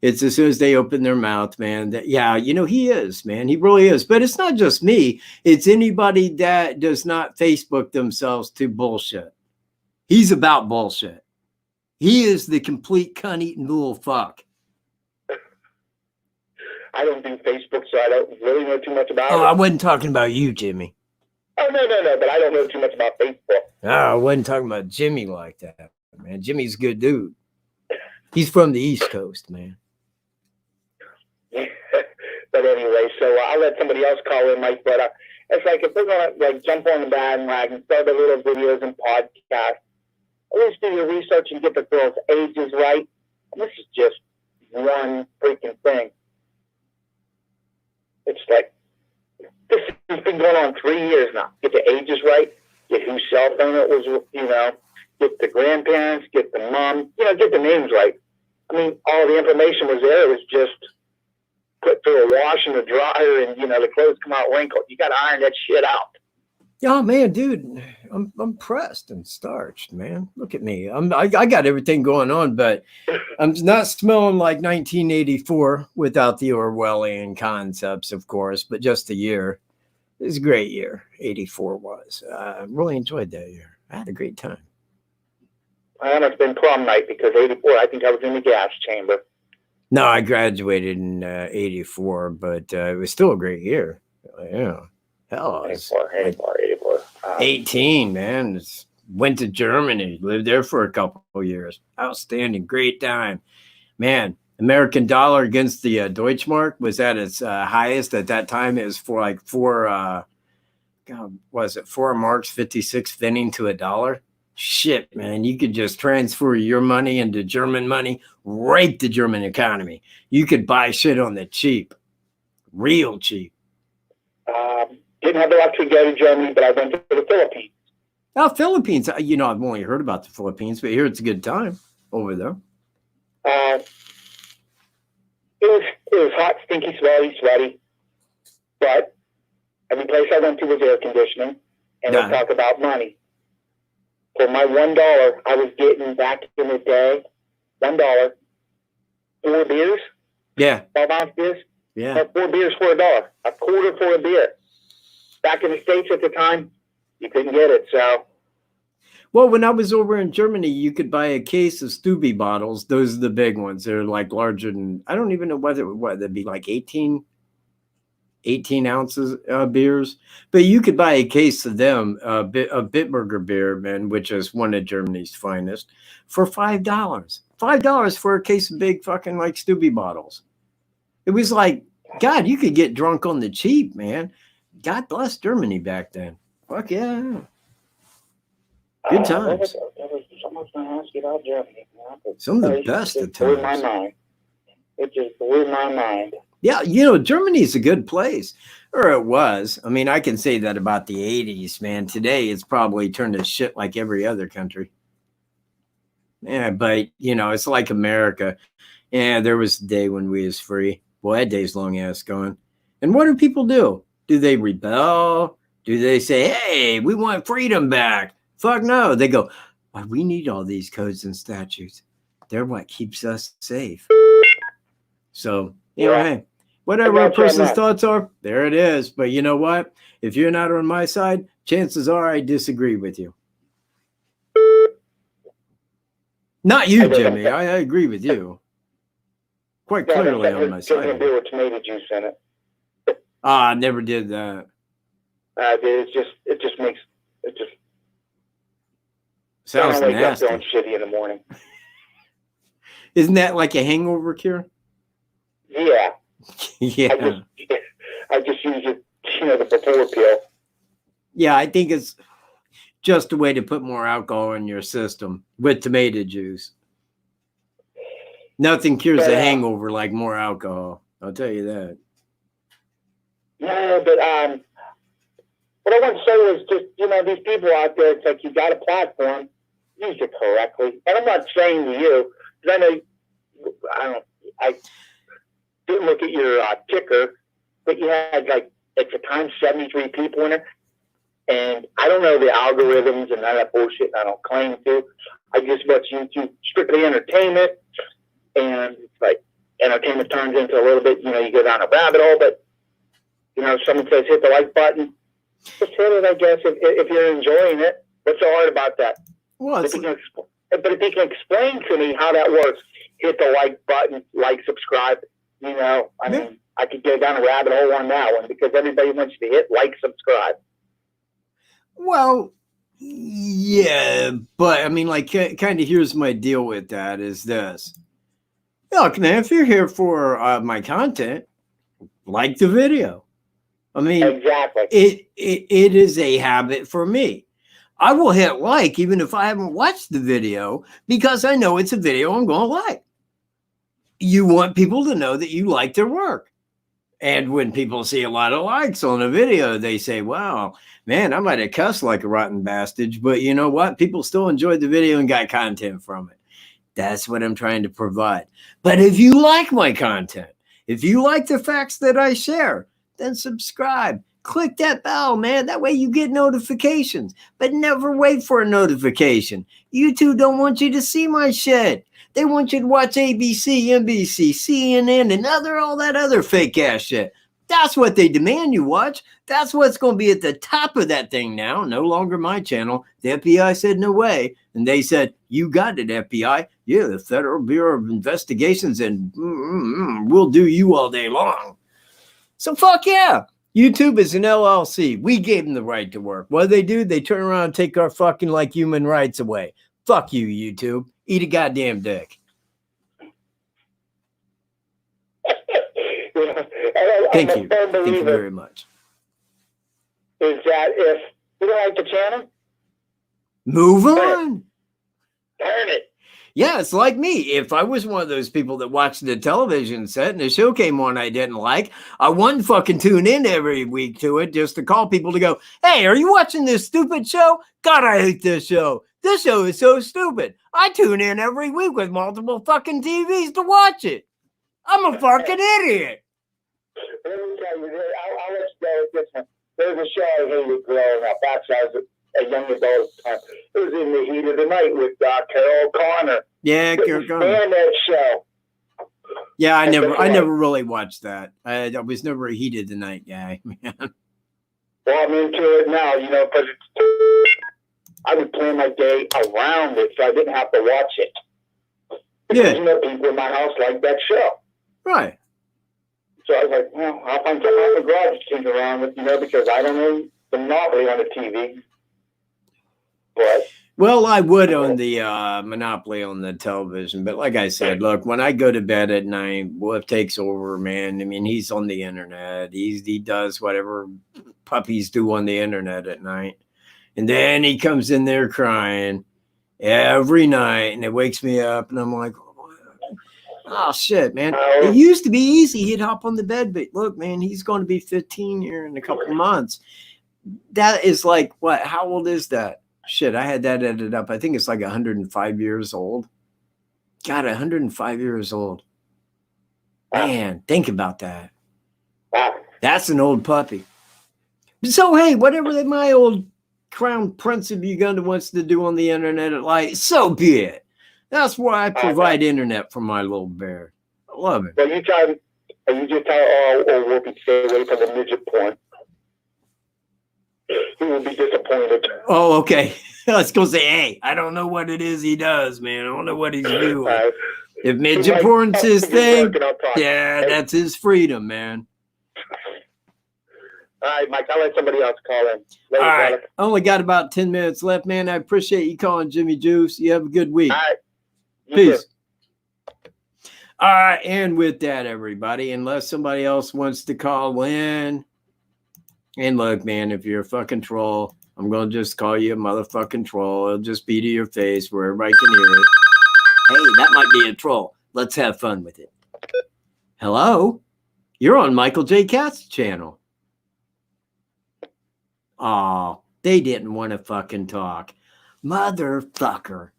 It's as soon as they open their mouth, man, that, yeah, you know, he is, man. He really is. But it's not just me. It's anybody that does not Facebook themselves to bullshit. He's about bullshit. He is the complete cunt-eating bull fuck. I don't do Facebook, so I don't really know too much about it. I wasn't talking about you, Jimmy. Oh, no, but I don't know too much about Facebook. I wasn't talking about Jimmy like that, man. Jimmy's a good dude. He's from the East Coast, man. But anyway, so I'll let somebody else call in, Mike. But it's like, if we're going to like jump on the bandwagon, start the little videos and podcasts, at least do your research and get the girls' ages right. And this is just one freaking thing. It's like, this has been going on 3 years now. Get the ages right, get whose cell phone it was, you know, get the grandparents, get the mom, you know, get the names right. I mean, all the information was there. It was just put through a wash and a dryer, and, you know, the clothes come out wrinkled. You got to iron that shit out. Oh man, dude, I'm pressed and starched, man. Look at me. I got everything going on, but I'm not smelling like 1984 without the Orwellian concepts, of course, but just a year. It was a great year. 84 was. I really enjoyed that year. I had a great time. And it's been prom night, because 84, I think I was in the gas chamber. No, I graduated in 84, but it was still a great year. Yeah. Hell, I was 84. 18, man. Went to Germany, lived there for a couple of years. Outstanding, great time. Man, American dollar against the Deutschmark was at its highest at that time. It was for like 4 marks, 56 pfennig to $1. Shit, man, you could just transfer your money into German money, rape the German economy. You could buy shit on the cheap, real cheap. Didn't have the luck to go to Germany, but I went to the Philippines. Oh, Philippines. You know, I've only heard about the Philippines, but here it's a good time over there. It was hot, stinky, sweaty. But every place I went to was air conditioning, and they talk about money. For my $1, I was getting, back in the day, $1, 4 beers. Yeah. 12-ounce beers. Yeah. 4 beers for $1. A quarter for a beer. Back in the States at the time, you couldn't get it. So, well, when I was over in Germany, you could buy a case of Stubby bottles. Those are the big ones. They're like larger than, I don't even know what they'd be, like 18 ounces beers. But you could buy a case of them, a Bitburger beer, man, which is one of Germany's finest, for $5. $5 for a case of big fucking like Stubby bottles. It was like, God, you could get drunk on the cheap, man. God bless Germany back then. Fuck yeah. Good times. Someone's going to ask you about Germany. Some of the best of times. Blew my mind. It just blew my mind. Yeah, you know, Germany's a good place. Or it was. I mean, I can say that about the 80s, man. Today, it's probably turned to shit like every other country. Yeah, but, you know, it's like America. Yeah, there was a day when we was free. Boy, that day's long ass gone. And what do people do? Do they rebel? Do they say, hey, we want freedom back? Fuck no. They go, well, we need all these codes and statutes. They're what keeps us safe. So, you know, hey, whatever a person's thoughts are, there it is. But you know what? If you're not on my side, chances are I disagree with you. Not you, Jimmy. I agree with you. Quite clearly on my side. Beer with tomato juice in it. I never did that. It just sounds nasty. Feeling shitty in the morning. Isn't that like a hangover cure? Yeah. Yeah. I just use it, you know, the before pill. Yeah, I think it's, just a way to put more alcohol in your system with tomato juice. Nothing cures a hangover like more alcohol. I'll tell you that. No, but what I want to say is just, these people out there, it's like you got a platform, use it correctly. And I'm not saying to you, because I didn't look at your ticker, but you had like, at the time, 73 people in it. And I don't know the algorithms and all that bullshit. I don't claim to. I just watch YouTube, strictly entertainment. And it's like entertainment turns into a little bit, you go down a rabbit hole. But, someone says hit the like button. Just hit it, I guess, if you're enjoying it. What's so hard about that? Well, But if you can explain to me how that works, hit the like button, like, subscribe. I mean, I could go down a rabbit hole on that one because everybody wants you to hit like, subscribe. well, yeah, but I mean, like, kind of here's my deal with that is this. Look, man, if you're here for my content, like the video. I mean, Exactly. it is a habit for me. I will hit like even if I haven't watched the video because I know it's a video I'm going to like. You want people to know that you like their work. And when people see a lot of likes on a video, they say, wow, man, I might have cussed like a rotten bastard, but you know what? People still enjoyed the video and got content from it. That's what I'm trying to provide. But if you like my content, if you like the facts that I share, then subscribe. Click that bell, man. That way you get notifications. But never wait for a notification. YouTube don't want you to see my shit. They want you to watch ABC, NBC, CNN, and all that other fake ass shit. That's what they demand you watch. That's what's going to be at the top of that thing now. No longer my channel. The FBI said no way. And they said, you got it, FBI. Yeah, the Federal Bureau of Investigations, and we'll do you all day long. So fuck yeah. YouTube is an LLC. We gave them the right to work. What do? They turn around and take our fucking like human rights away. Fuck you, YouTube. Eat a goddamn dick. Thank you. Thank you very much. Is that if you don't like the channel, move on. turn it. Yeah, it's like me. If I was one of those people that watched the television set and the show came on I didn't like, I wouldn't fucking tune in every week to it just to call people to go, hey, are you watching this stupid show? God, I hate this show. This show is so stupid. I tune in every week with multiple fucking TVs to watch it. I'm a fucking idiot. Let me tell you, I'll let you go with this one. There's a show I hated growing up. Actually, I was a young adult at the time. It was In the Heat of the Night with Coroner. Yeah, Coroner. And that show. Yeah, I never really watched that. I was never a Heat of the Night guy, man. Well, I'm into it now, because I would plan my day around it, so I didn't have to watch it. Because, people in my house like that show. Right. So I was like, well, I'll find some other garage to tinker around with, because I don't know the Monopoly on the TV. But well, I would own the Monopoly on the television, but like I said, look, when I go to bed at night, Wolf takes over, man. I mean, he's on the internet. He does whatever puppies do on the internet at night. And then he comes in there crying every night, and it wakes me up, and I'm like, oh, shit, man. It used to be easy. He'd hop on the bed, but look, man, he's going to be 15 here in a couple of months. That is like, what? How old is that? Shit, I had that edited up. I think it's like 105 years old. God, 105 years old. Man, think about that. That's an old puppy. So, hey, whatever my old Crown Prince of Uganda wants to do on the internet at light, so be it. That's why I provide internet for my little bear. I love it. Well, you just tell we'll be stay away from the midget porn. He will be disappointed. Oh, okay. I was going to say, hey, I don't know what it is he does, man. I don't know what he's doing. If midget porn's his thing, yeah, that's his freedom, man. All right, Mike, I'll let somebody else call in. All right. I only got about 10 minutes left, man. I appreciate you calling Jimmy Juice. You have a good week. All right. Peace. All right. And with that, everybody, unless somebody else wants to call in, and look, man, if you're a fucking troll, I'm going to just call you a motherfucking troll. It'll just be to your face where everybody can hear it. Hey, that might be a troll. Let's have fun with it. Hello? You're on Michael J. Katz's channel. Oh, they didn't want to fucking talk. Motherfucker.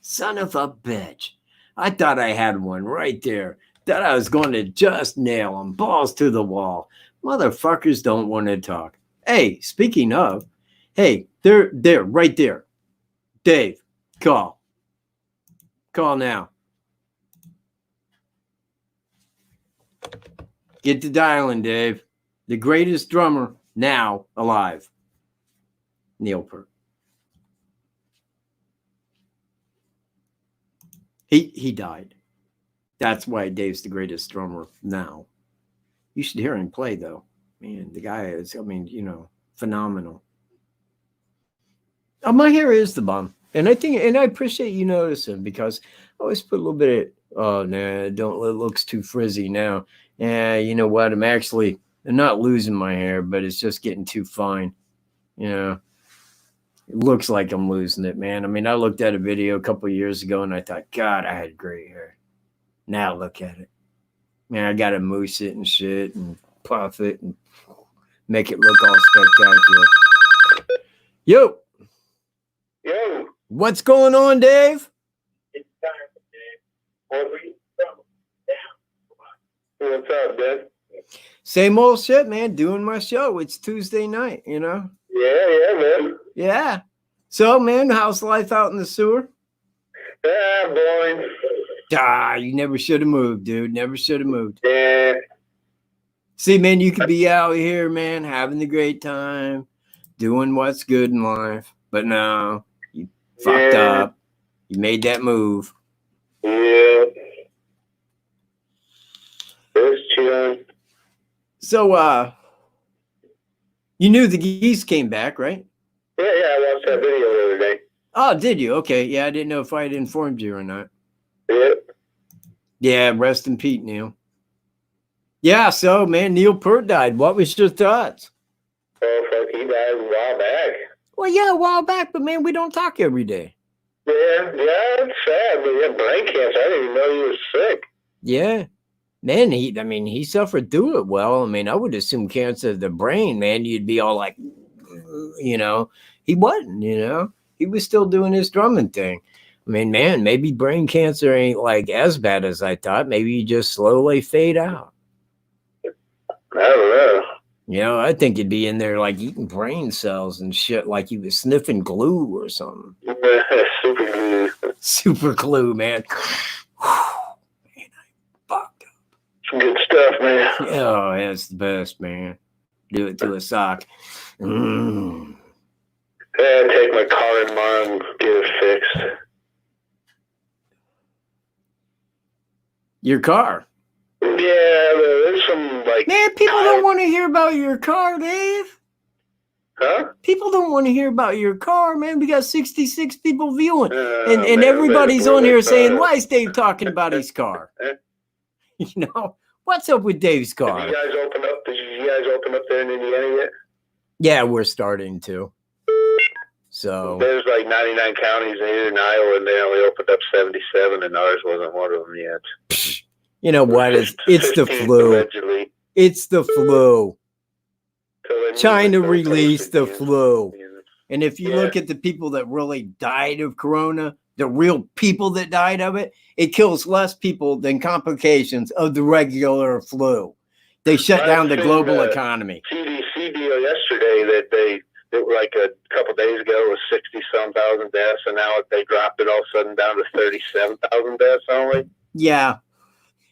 Son of a bitch. I thought I had one right there. Thought I was going to just nail them. Balls to the wall. Motherfuckers don't want to talk. Hey, speaking of, hey, they're right there. Dave, call. Call now. Get to dialing, Dave. The greatest drummer now alive. Neil Peart. He died. That's why Dave's the greatest drummer now. You should hear him play, though. Man, the guy is, I mean, you know, phenomenal. My hair is the bomb. And I think, and I appreciate you noticing, because I always put a little bit of, oh, nah, don't, it looks too frizzy now. Yeah, you know what? I'm not losing my hair, but it's just getting too fine. You know, it looks like I'm losing it, man. I mean, I looked at a video a couple of years ago and I thought, God, I had gray hair. Now look at it. Man, I got to mousse it and shit and puff it and make it look all spectacular. Yo. Yo. What's going on, Dave? It's time for Dave. What's up, Dave? Same old shit, man. Doing my show. It's Tuesday night, you know? Yeah, man. Yeah. So, man, how's life out in the sewer? Boring. You never should have moved, dude. Never should have moved. Yeah. See, man, you could be out here, man, having the great time, doing what's good in life. But no, you fucked up. You made that move. Yeah. Just chilling. So, you knew the geese came back, right? Yeah, I watched that video the other day. Oh, did you? Okay. Yeah, I didn't know if I had informed you or not. Yep. Yeah, rest in peace, Neil. Yeah, so, man, Neil Peart died. What was your thoughts? Oh, fuck, he died a while back. Well, yeah, a while back, but, man, we don't talk every day. Yeah, it's sad, but he had brain cancer. I didn't even know he was sick. Yeah. Man, he suffered through it well. I mean, I would assume cancer of the brain, man, you'd be all like, you know. He wasn't, you know. He was still doing his drumming thing. I mean, man, maybe brain cancer ain't like as bad as I thought. Maybe you just slowly fade out. I don't know. You know, I think you'd be in there like eating brain cells and shit, like you was sniffing glue or something. Super glue. Super glue, man. Man, I fucked up. Some good stuff, man. Oh, that's the best, man. Do it to a sock. Mm. Yeah, take my car in tomorrow and get it fixed. Your car. Yeah, there's some like. Man, people don't want to hear about your car, Dave. Huh? People don't want to hear about your car, man. We got 66 people viewing. And Man, everybody's man, on here it's, saying, why is Dave talking about his car? You know, what's up with Dave's car? Did you guys open up there in Indiana yet? Yeah, we're starting to. So there's like 99 counties here in Iowa, and they only opened up 77, and ours wasn't one of them yet. You know what? It's the flu. Allegedly. It's the flu. So China released the flu. Yeah. And if you look at the people that really died of corona, the real people that died of it, it kills less people than complications of the regular flu. They shut down the global economy. CDC deal yesterday that it were like a couple days ago was 60-some thousand deaths, and now they dropped it all of a sudden down to 37,000 deaths only. Yeah.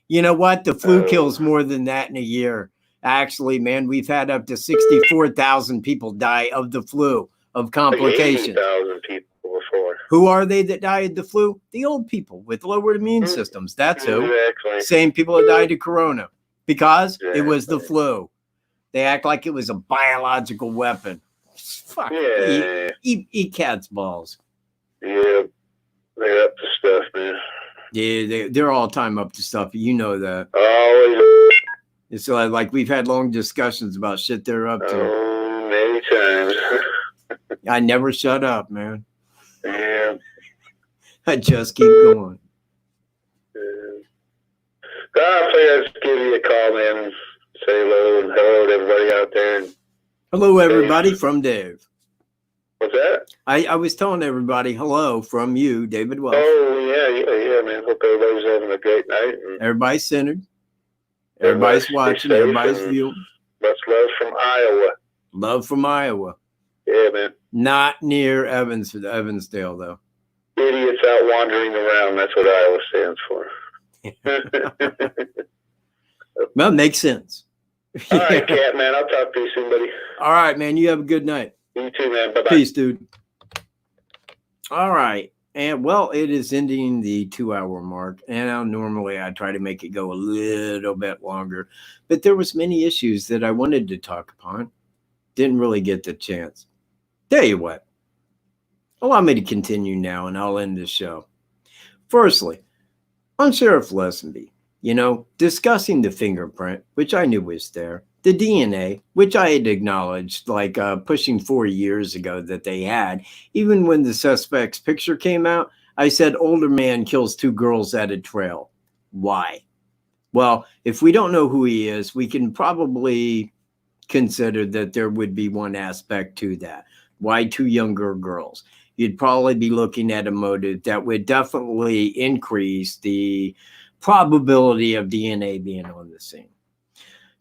You know what? The flu kills more than that in a year. Actually, man, we've had up to 64,000 people die of the flu, of complications. Like 80,000 people before. Who are they that died of the flu? The old people with lowered immune systems. That's who. Exactly. Same people that died of corona because it was the flu. They act like it was a biological weapon. Fuck. Yeah. Eat cat's balls. Yeah. They're up to stuff, man. Yeah, they're all time up to stuff. You know that. Always. It's like we've had long discussions about shit they're up to. Maybe I never shut up, man. Yeah. I just keep going. I figured I'd just give you a call, man, and say hello and hello to everybody out there. Hello, everybody, from Dave. What's that? I was telling everybody hello from you, David Wells. Oh, yeah, man. Hope everybody's having a great night. And Everybody's centered. Everybody's stay watching. safe Everybody's and viewing. much love from Iowa. Love from Iowa. Yeah, man. Not near Evansdale, though. Idiots out wandering around. That's what Iowa stands for. Well, makes sense. All right, Cat, man. I'll talk to you soon, buddy. All right, man. You have a good night. You too, man. Bye-bye. Peace, dude. All right. And, well, it is ending the 2-hour mark. And normally I try to make it go a little bit longer. But there was many issues that I wanted to talk upon. Didn't really get the chance. Tell you what. Allow me to continue now, and I'll end this show. Firstly, on Sheriff Lesenby, discussing the fingerprint, which I knew was there, the DNA, which I had acknowledged like pushing 4 years ago that they had. Even when the suspect's picture came out, I said, older man kills 2 girls at a trail. Why? Well, if we don't know who he is, we can probably consider that there would be one aspect to that. Why 2 younger girls? You'd probably be looking at a motive that would definitely increase the probability of DNA being on the scene.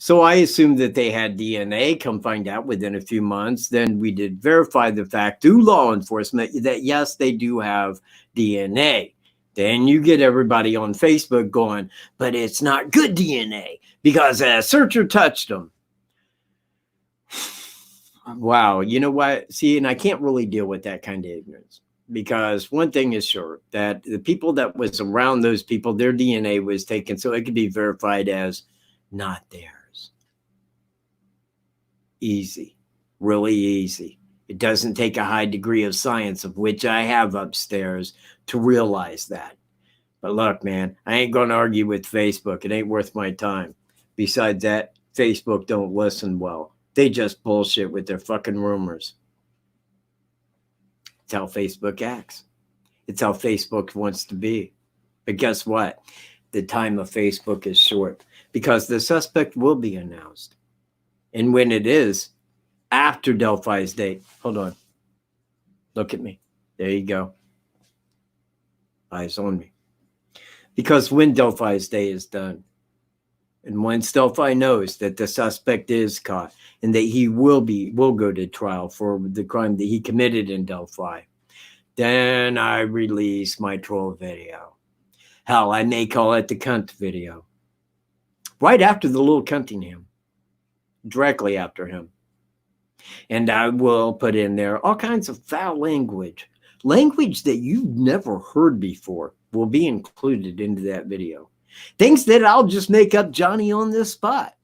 So I assumed that they had DNA. Come find out within a few months. Then we did verify the fact through law enforcement that, yes, they do have DNA. Then you get everybody on Facebook going, but it's not good DNA because a searcher touched them. Wow. You know what? See, and I can't really deal with that kind of ignorance because one thing is sure, that the people that was around those people, their DNA was taken so it could be verified as not theirs. Easy. Really easy. It doesn't take a high degree of science, of which I have upstairs, to realize that. But look, man, I ain't going to argue with Facebook. It ain't worth my time. Besides that, Facebook don't listen well. They just bullshit with their fucking rumors. It's how Facebook acts. It's how Facebook wants to be. But guess what? The time of Facebook is short because the suspect will be announced. And when it is, after Delphi's date, hold on. Look at me. There you go. Eyes on me. Because when Delphi's day is done, and once Delphi knows that the suspect is caught and that he will go to trial for the crime that he committed in Delphi, then I release my troll video. Hell, I may call it the cunt video. Right after the little Cuntingham. Directly after him. And I will put in there all kinds of foul language. Language that you've never heard before will be included into that video. Things that I'll just make up Johnny on this spot.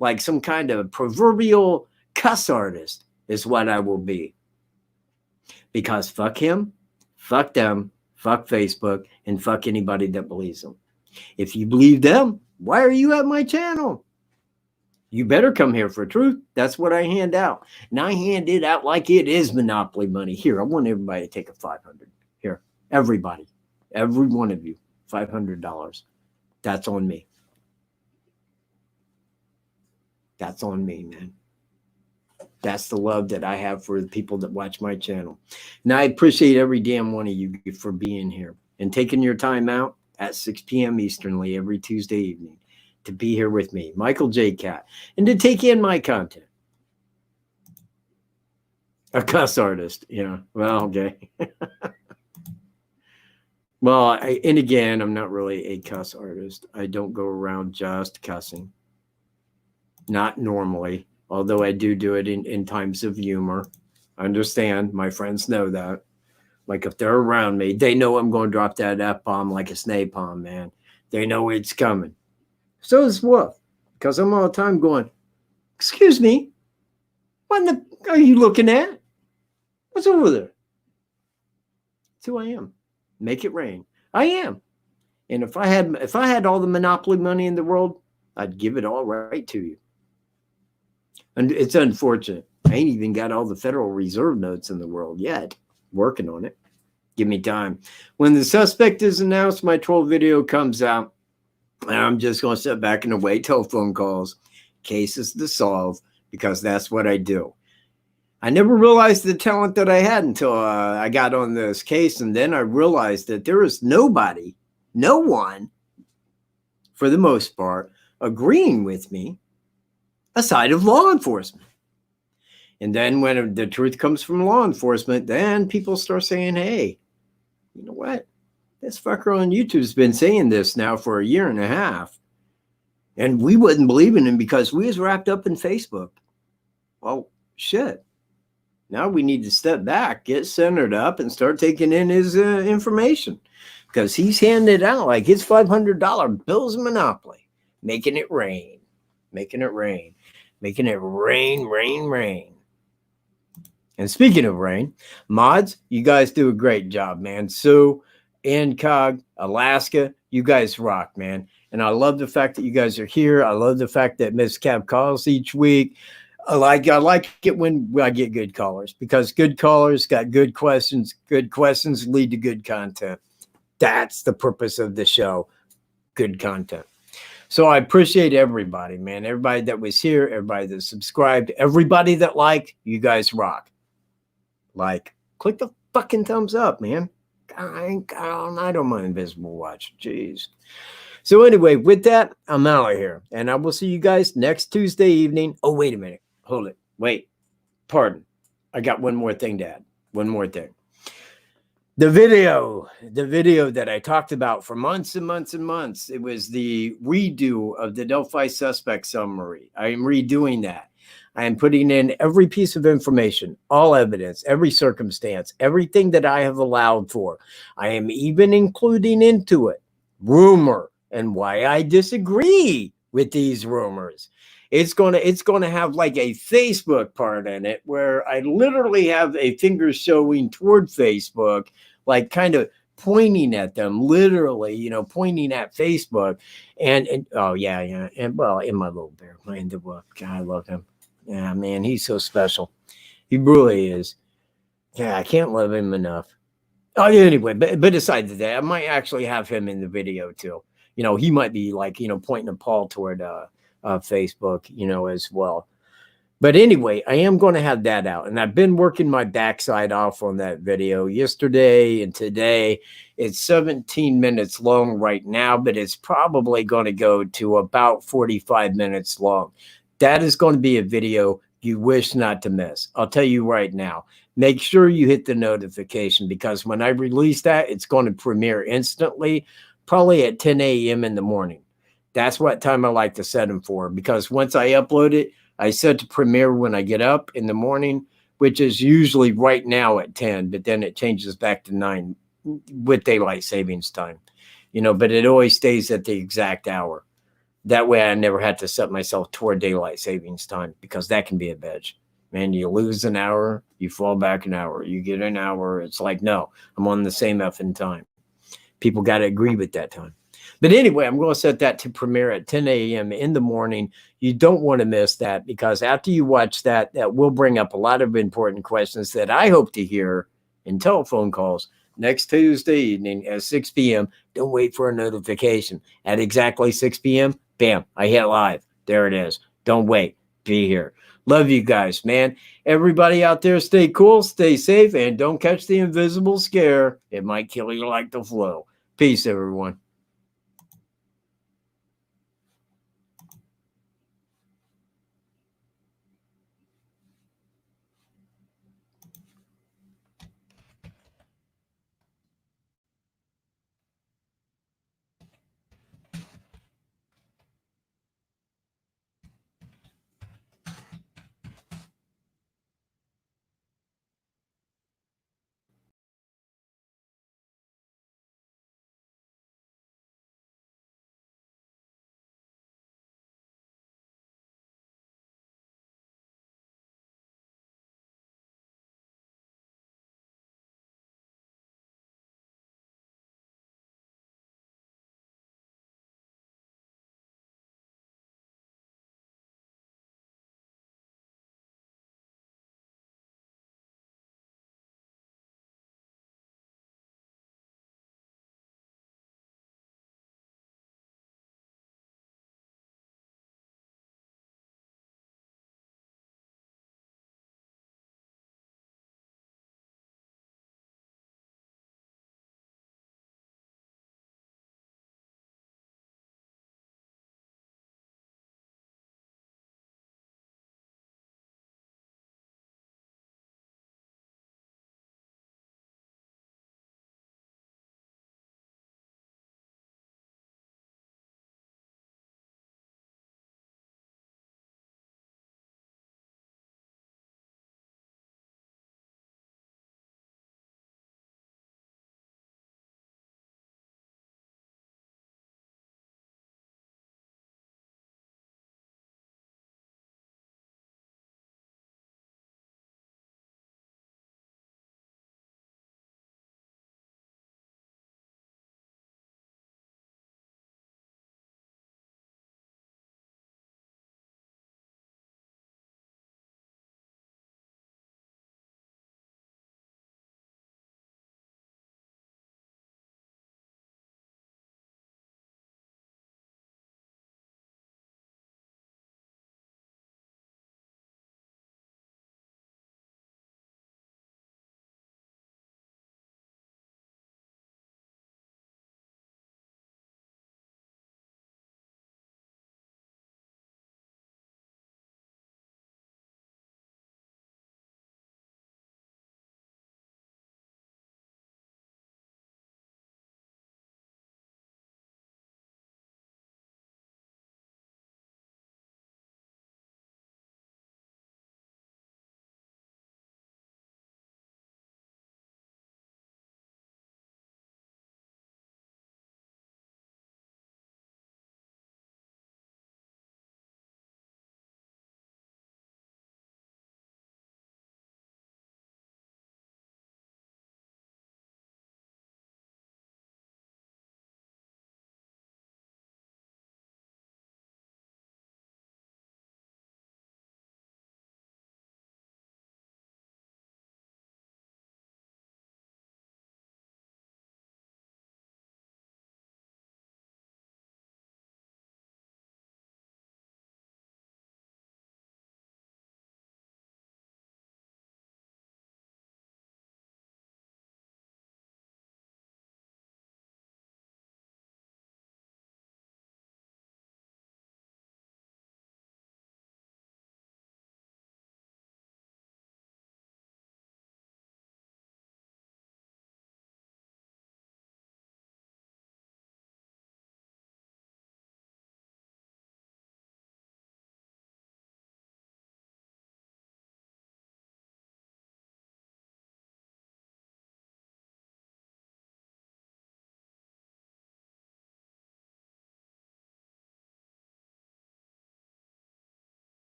Like some kind of proverbial cuss artist is what I will be. Because fuck him, fuck them, fuck Facebook, and fuck anybody that believes them. If you believe them, why are you at my channel? You better come here for truth. That's what I hand out. And I hand it out like it is monopoly money. Here, I want everybody to take a $500. Here, everybody, every one of you, $500. That's on me. That's on me, man. That's the love that I have for the people that watch my channel. And I appreciate every damn one of you for being here and taking your time out at 6 p.m. Easternly every Tuesday evening to be here with me, Michael J. Cat, and to take in my content. A cuss artist, yeah. Well, okay. Well, and again, I'm not really a cuss artist. I don't go around just cussing. Not normally, although I do it in times of humor. I understand. My friends know that. Like if they're around me, they know I'm going to drop that F-bomb like a snake bomb, man. They know it's coming. So is Wolf, because I'm all the time going, excuse me, what in the are you looking at? What's over there? That's who I am. Make it rain. I am. And if I had all the monopoly money in the world, I'd give it all right to you. And it's unfortunate. I ain't even got all the Federal Reserve notes in the world yet. Working on it. Give me time. When the suspect is announced, my troll video comes out. And I'm just going to sit back and await telephone calls, cases to solve, because that's what I do. I never realized the talent that I had until I got on this case. And then I realized that there is nobody, no one, for the most part, agreeing with me aside of law enforcement. And then when the truth comes from law enforcement, then people start saying, hey, you know what? This fucker on YouTube's been saying this now for a year and a half. And we wouldn't believe in him because we was wrapped up in Facebook. Well, shit. Now we need to step back, get centered up, and start taking in his information. Because he's handing it out like it's $500 bills of Monopoly. Making it rain. Making it rain. Making it rain, rain, rain. And speaking of rain, mods, you guys do a great job, man. Sue, Incog, Alaska, you guys rock, man. And I love the fact that you guys are here. I love the fact that Miss Cab calls each week. I like it when I get good callers, because good callers got good questions. Good questions lead to good content. That's the purpose of the show. Good content. So I appreciate everybody, man. Everybody that was here, everybody that subscribed, everybody that liked, you guys rock. Like, click the fucking thumbs up, man. I ain't got all night on my invisible watch. Jeez. So anyway, with that, I'm out of here. And I will see you guys next Tuesday evening. Oh, wait a minute. Hold it. Wait. Pardon. I got one more thing to add. One more thing. The video that I talked about for months and months and months, it was the redo of the Delphi suspect summary. I am redoing that. I am putting in every piece of information, all evidence, every circumstance, everything that I have allowed for. I am even including into it rumor and why I disagree with these rumors. It's going to have like a Facebook part in it where I literally have a finger showing toward Facebook, like kind of pointing at them, literally, you know, pointing at Facebook. And oh, yeah. And well, in my little bear, man, God, I love him. Yeah, man, he's so special. He really is. Yeah, I can't love him enough. Oh, yeah, anyway, but aside from that, I might actually have him in the video too. You know, he might be like, you know, pointing a paw toward Facebook, you know, as well. But anyway, I am going to have that out. And I've been working my backside off on that video yesterday and today. It's 17 minutes long right now, but it's probably going to go to about 45 minutes long. That is going to be a video you wish not to miss. I'll tell you right now, make sure you hit the notification, because when I release that, it's going to premiere instantly, probably at 10 a.m. in the morning. That's what time I like to set them for, because once I upload it, I set to premiere when I get up in the morning, which is usually right now at 10, but then it changes back to 9 with daylight savings time, you know, but it always stays at the exact hour. That way I never had to set myself toward daylight savings time, because that can be a bitch. Man, you lose an hour, you fall back an hour, you get an hour. It's like, no, I'm on the same effing time. People got to agree with that time. But anyway, I'm going to set that to premiere at 10 a.m. in the morning. You don't want to miss that, because after you watch that, that will bring up a lot of important questions that I hope to hear in telephone calls next Tuesday evening at 6 p.m. Don't wait for a notification. At exactly 6 p.m., bam, I hit live. There it is. Don't wait. Be here. Love you guys, man. Everybody out there, stay cool, stay safe, and don't catch the invisible scare. It might kill you like the flu. Peace, everyone.